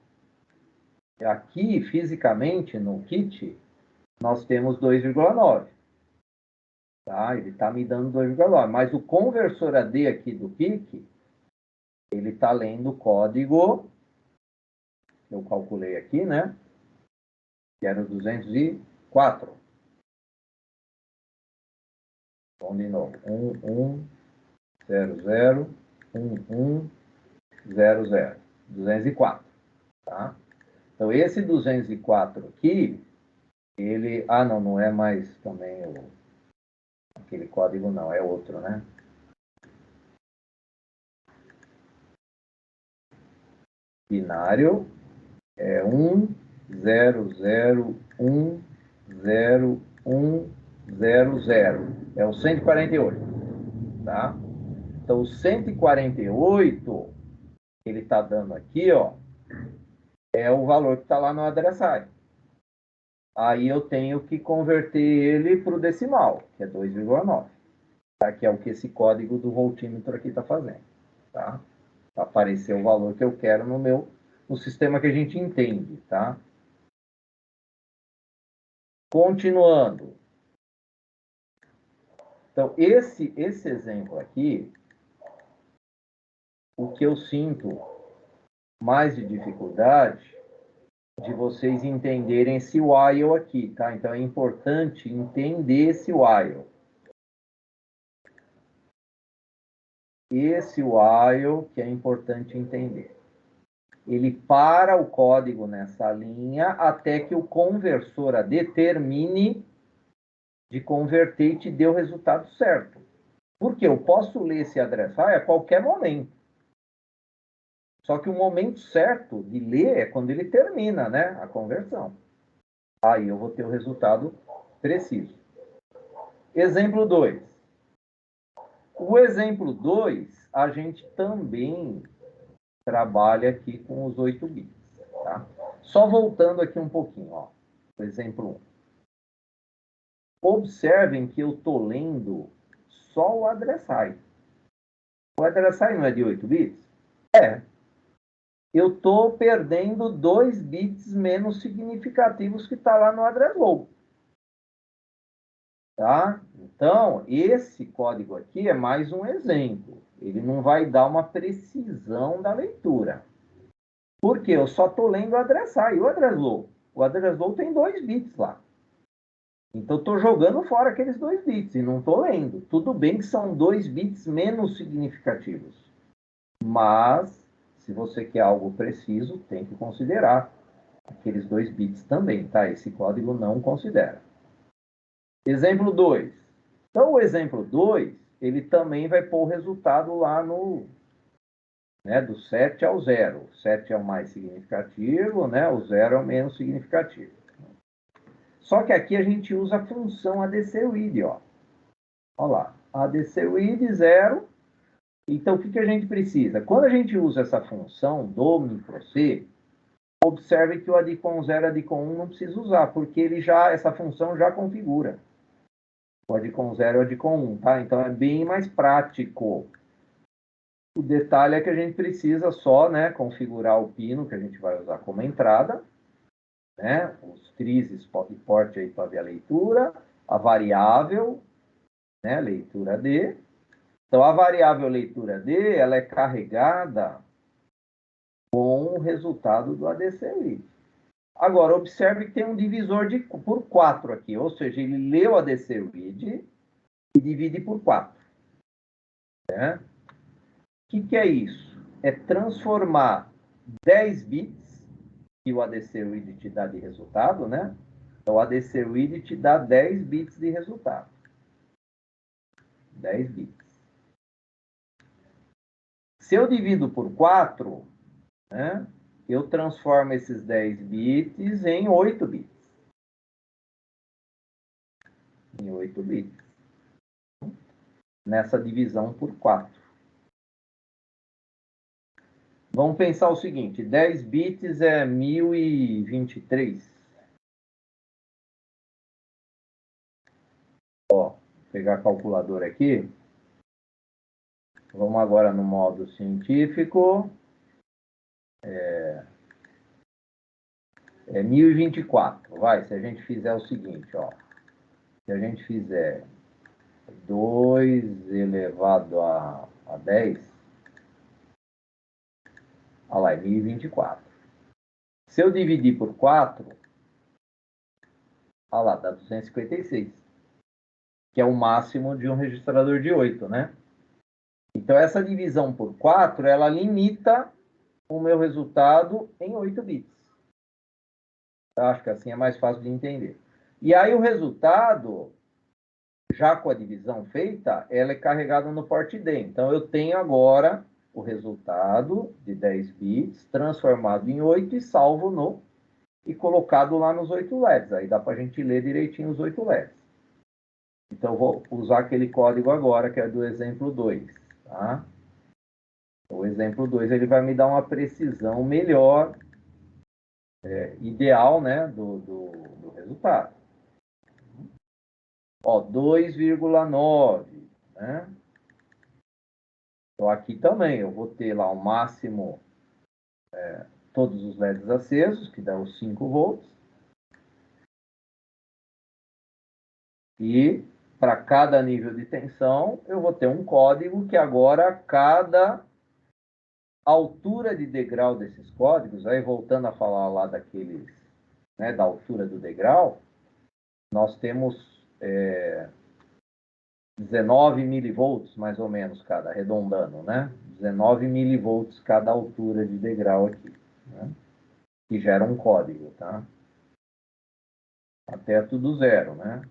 Aqui, fisicamente, no kit, nós temos 2,9. Tá? Ele está me dando 2,9. Mas o conversor AD aqui do PIC, ele está lendo o código, eu calculei aqui, né? Que era o 204. Vamos de novo. 1100, 1100. 204. Tá? Então, esse 204 aqui, ele... Ah, não, não é mais também aquele código, não. É outro, né? Binário é 100101000. É o 148, tá? Então, o 148, ele está dando aqui, ó, é o valor que está lá no adressai. Aí eu tenho que converter ele para o decimal, que é 2,9. Tá? Que é o que esse código do voltímetro aqui está fazendo. Tá? Para aparecer o valor que eu quero no sistema que a gente entende. Tá? Continuando. Então, esse exemplo aqui, o que eu sinto mais de dificuldade de vocês entenderem esse while aqui, tá? Então, é importante entender esse while. Esse while que é importante entender. Ele para o código nessa linha até que o conversor AD termine de converter e te dê o resultado certo. Porque eu posso ler esse adressar a qualquer momento. Só que o momento certo de ler é quando ele termina, né, a conversão. Aí eu vou ter o resultado preciso. Exemplo 2. O exemplo 2, a gente também trabalha aqui com os 8 bits. Tá? Só voltando aqui um pouquinho, ó. Exemplo 1. Observem que eu estou lendo só o adressai. O adressai não é de 8 bits? É. Eu estou perdendo 2 bits menos significativos que está lá no address low. Tá? Então, esse código aqui é mais um exemplo. Ele não vai dar uma precisão da leitura. Por quê? Eu só estou lendo o adressai e o address low. O address low tem 2 bits lá. Então, estou jogando fora aqueles 2 bits e não estou lendo. Tudo bem que são 2 bits menos significativos. Mas, se você quer algo preciso, tem que considerar aqueles 2 bits também, tá? Esse código não considera. Exemplo 2. Então, o exemplo 2, ele também vai pôr o resultado lá no... Né, do 7 ao 0. O 7 é o mais significativo, né? O 0 é o menos significativo. Só que aqui a gente usa a função ADCWID, ó. Olha lá, ADCWID 0. Então, o que a gente precisa? Quando a gente usa essa função do MicroC, observe que o ADCOM 0 e ADCOM 1 não precisa usar, porque essa função já configura o ADCOM 0 e o ADCOM 1, tá? Então, é bem mais prático. O detalhe é que a gente precisa só, né, configurar o pino que a gente vai usar como entrada, né, os trizes e porte aí para ver a leitura, a variável, né, leitura D. Então, a variável leitura D, ela é carregada com o resultado do ADCWID. Agora, observe que tem um divisor por 4 aqui, ou seja, ele lê o ADCWID e divide por 4. Né? O que é isso? É transformar 10 bits, que o ADCWID te dá de resultado, né? Então, o ADCWID te dá 10 bits de resultado. 10 bits. Se eu divido por 4, né, eu transformo esses 10 bits em 8 bits. em 8 bits. Nessa divisão por 4. Vamos pensar o seguinte, 10 bits é 1023. Ó, vou pegar a calculadora aqui. Vamos agora no modo científico. É 1024. Vai, se a gente fizer o seguinte, ó. Se a gente fizer 2 elevado a 10, olha lá, é 1024. Se eu dividir por 4, olha lá, dá 256. Que é o máximo de um registrador de 8, né? Então, essa divisão por 4, ela limita o meu resultado em 8 bits. Eu acho que assim é mais fácil de entender. E aí, o resultado, já com a divisão feita, ela é carregada no port D. Então, eu tenho agora o resultado de 10 bits transformado em 8 e salvo no e colocado lá nos 8 LEDs. Aí dá para a gente ler direitinho os 8 LEDs. Então, eu vou usar aquele código agora, que é do exemplo 2. Tá? O exemplo 2 ele vai me dar uma precisão melhor, ideal, né, do resultado. Ó, 2,9, né? Então, aqui também eu vou ter lá o máximo, todos os LEDs acesos, que dá os 5 volts. E para cada nível de tensão, eu vou ter um código que agora cada altura de degrau desses códigos, aí voltando a falar lá daqueles, né, da altura do degrau, nós temos 19 milivolts, mais ou menos, cada, arredondando, né? 19 milivolts cada altura de degrau aqui, né? Que gera um código, tá? Até tudo zero, né?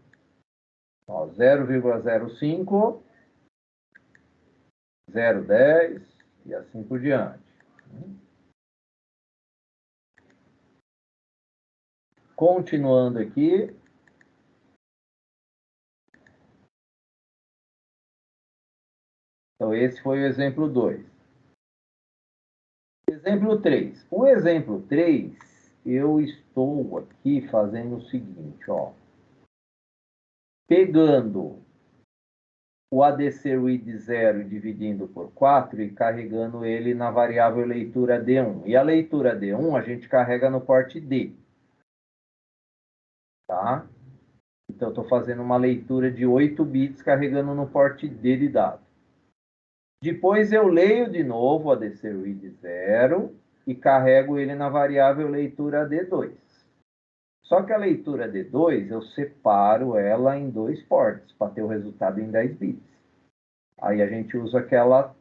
0,05, 0,10 e assim por diante. Continuando aqui. Então, esse foi o exemplo 2. Exemplo 3. O exemplo 3, eu estou aqui fazendo o seguinte, ó. Pegando o ADC read 0 e dividindo por 4 e carregando ele na variável leitura D1. E a leitura D1 a gente carrega no porte D. Tá? Então, eu estou fazendo uma leitura de 8 bits carregando no porte D de dado. Depois eu leio de novo o ADC read 0 e carrego ele na variável leitura D2. Só que a leitura D2 eu separo ela em 2 ports para ter o resultado em 10 bits. Aí a gente usa aquela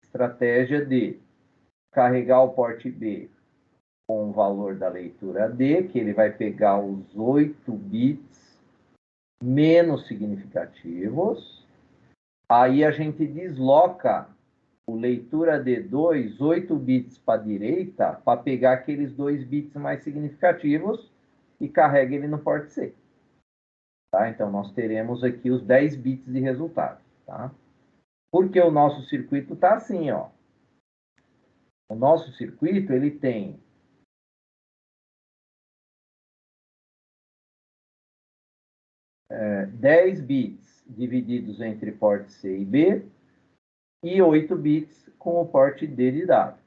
estratégia de carregar o porte B com o valor da leitura D, que ele vai pegar os 8 bits menos significativos. Aí a gente desloca o leitura D2 8 bits para a direita para pegar aqueles 2 bits mais significativos e carrega ele no porte C. Tá? Então, nós teremos aqui os 10 bits de resultado. Tá? Porque o nosso circuito está assim, ó. O nosso circuito, ele tem 10 bits divididos entre porte C e B e 8 bits com o porte D de dado.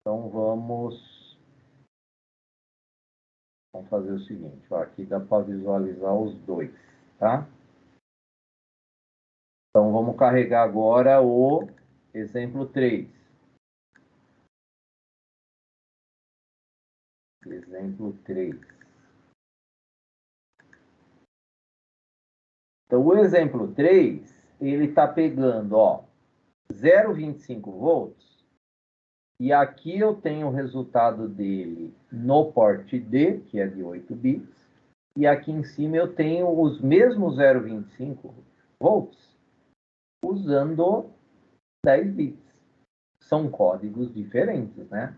Então, vamos fazer o seguinte. Ó, aqui dá para visualizar os dois, tá? Então, vamos carregar agora o exemplo 3. Exemplo 3. Então, o exemplo 3, ele está pegando, ó, 0,25 volts, e aqui eu tenho o resultado dele no porte D, que é de 8 bits, e aqui em cima eu tenho os mesmos 0,25 volts, usando 10 bits. São códigos diferentes, né?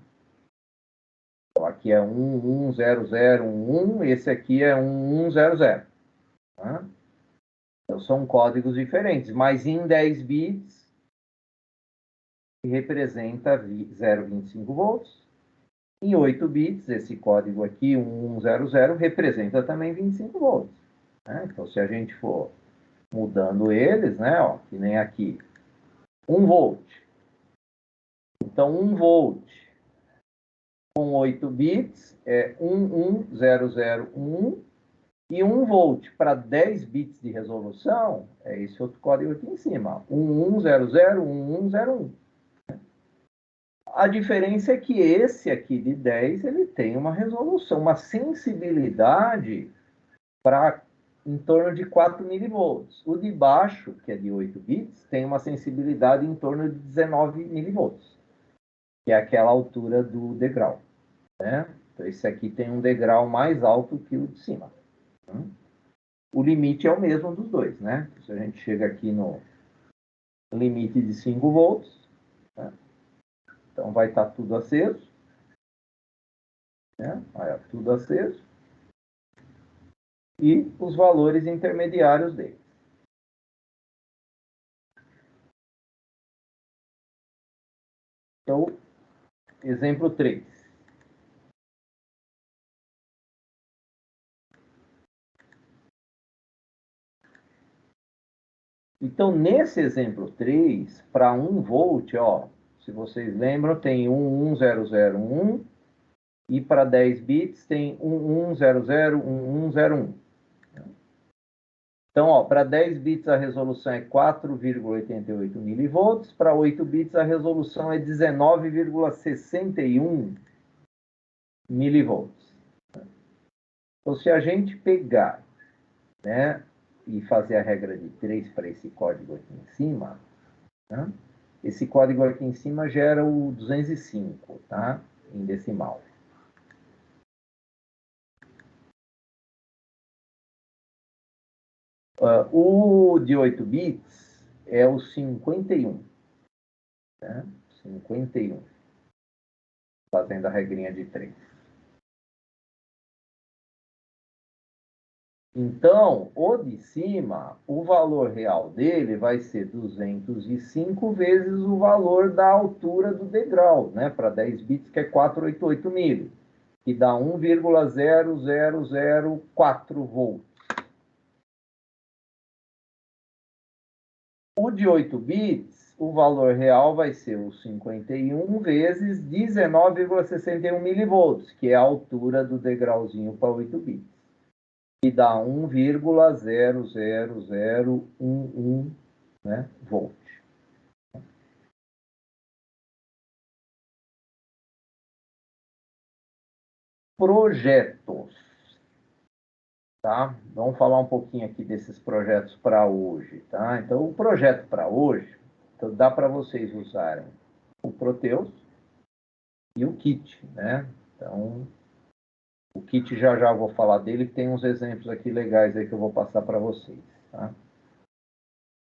Então, aqui é 110011, esse aqui é 1100. Tá? Então, são códigos diferentes, mas em 10 bits, que representa 0,25 volts. Em 8 bits, esse código aqui, 1100, representa também 25 volts. Né? Então, se a gente for mudando eles, né, ó, que nem aqui, 1 volt. Então, 1 volt com 8 bits é 110011, e 1 volt para 10 bits de resolução é esse outro código aqui em cima, 11001101. A diferença é que esse aqui de 10, ele tem uma resolução, uma sensibilidade para em torno de 4 milivolts. O de baixo, que é de 8 bits, tem uma sensibilidade em torno de 19 milivolts, que é aquela altura do degrau. Né? Então, esse aqui tem um degrau mais alto que o de cima. O limite é o mesmo dos dois. Né? Se a gente chega aqui no limite de 5 volts, né? Então vai estar tudo aceso. Né? Vai tudo aceso. E os valores intermediários dele. Então, exemplo 3. Então, nesse exemplo 3, para 1 volt, ó, se vocês lembram, tem 110011, e para 10 bits tem 11001101. Então, para 10 bits a resolução é 4,88 milivolts, para 8 bits a resolução é 19,61 milivolts. Então, se a gente pegar, né, e fazer a regra de 3 para esse código aqui em cima, né, esse código aqui em cima gera o 205, tá? Em decimal. O de 8 bits é o 51. Né? 51. Fazendo a regrinha de 3. Então, o de cima, o valor real dele vai ser 205 vezes o valor da altura do degrau, né? Para 10 bits, que é 488 mil, que dá 1,0004 volts. O de 8 bits, o valor real vai ser o 51 vezes 19,61 milivolts, que é a altura do degrauzinho para 8 bits. E dá 1,00011, né, volt. Projetos. Tá? Vamos falar um pouquinho aqui desses projetos para hoje. Tá? Então, o projeto para hoje, então, dá para vocês usarem o Proteus e o Kit. Né? Então, o Kit já já vou falar dele, tem uns exemplos aqui legais aí que eu vou passar para vocês. Tá?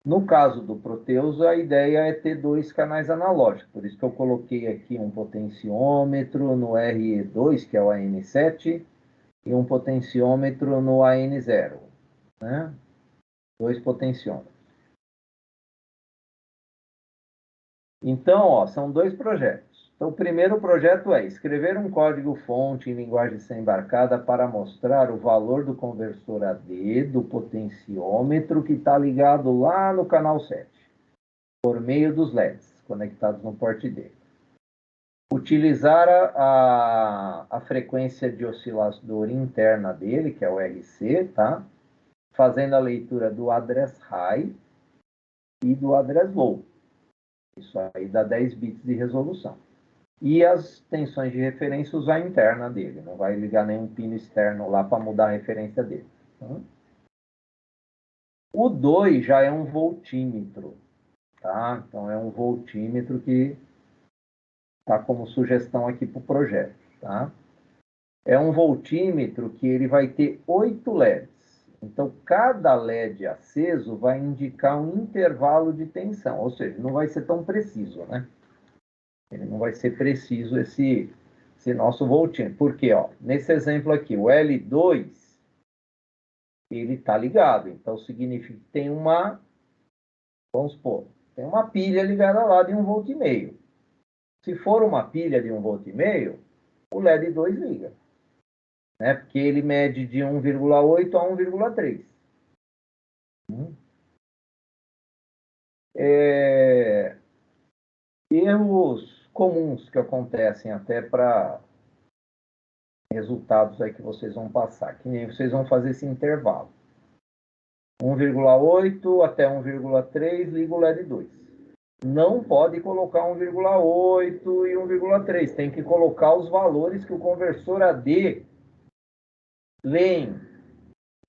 No caso do Proteus, a ideia é ter 2 canais analógicos, por isso que eu coloquei aqui um potenciômetro no RE2, que é o AN7, e um potenciômetro no AN0. Né? 2 potenciômetros. Então, ó, são 2 projetos. Então, o primeiro projeto é escrever um código-fonte em linguagem sem-embarcada para mostrar o valor do conversor AD do potenciômetro que está ligado lá no canal 7, por meio dos LEDs conectados no porte D. Utilizar a frequência de oscilador interna dele, que é o RC, tá? Fazendo a leitura do address high e do address low. Isso aí dá 10 bits de resolução. E as tensões de referência usar a interna dele. Não vai ligar nenhum pino externo lá para mudar a referência dele. Tá? O 2 já é um voltímetro. Tá? Então, é um voltímetro que está como sugestão aqui para o projeto. Tá? É um voltímetro que ele vai ter 8 LEDs. Então, cada LED aceso vai indicar um intervalo de tensão. Ou seja, não vai ser tão preciso, né? Ele não vai ser preciso esse esse nosso voltímetro. Por quê? Ó, nesse exemplo aqui, o L2, ele está ligado. Então, significa que tem uma, vamos supor, tem uma pilha ligada lá de 1,5 volt. Se for uma pilha de 1,5 volt, o LED 2 liga. Né? Porque ele mede de 1,8 a 1,3. Erros comuns que acontecem até para resultados aí que vocês vão passar, que nem vocês vão fazer esse intervalo. 1,8 até 1,3, liga o LED 2. Não pode colocar 1,8 e 1,3, tem que colocar os valores que o conversor AD lê.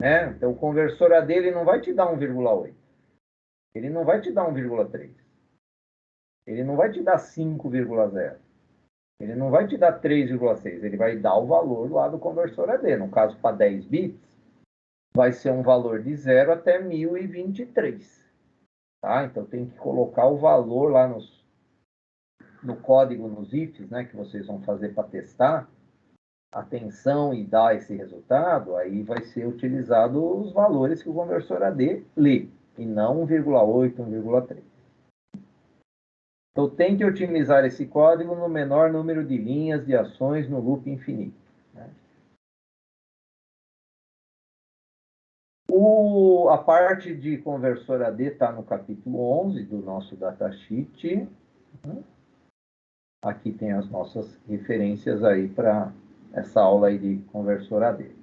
Né? Então, o conversor AD ele não vai te dar 1,8, ele não vai te dar 1,3, ele não vai te dar 5,0. Ele não vai te dar 3,6, ele vai dar o valor lá do conversor AD. No caso, para 10 bits, vai ser um valor de 0 até 1023. Tá? Então, tem que colocar o valor lá no código, nos ifs, né, que vocês vão fazer para testar a tensão e dar esse resultado. Aí vai ser utilizado os valores que o conversor AD lê, e não 1,8, 1,3. Então, tem que otimizar esse código no menor número de linhas de ações no loop infinito. Né? A parte de conversor AD está no capítulo 11 do nosso datasheet. Aqui tem as nossas referências aí para essa aula aí de conversor AD.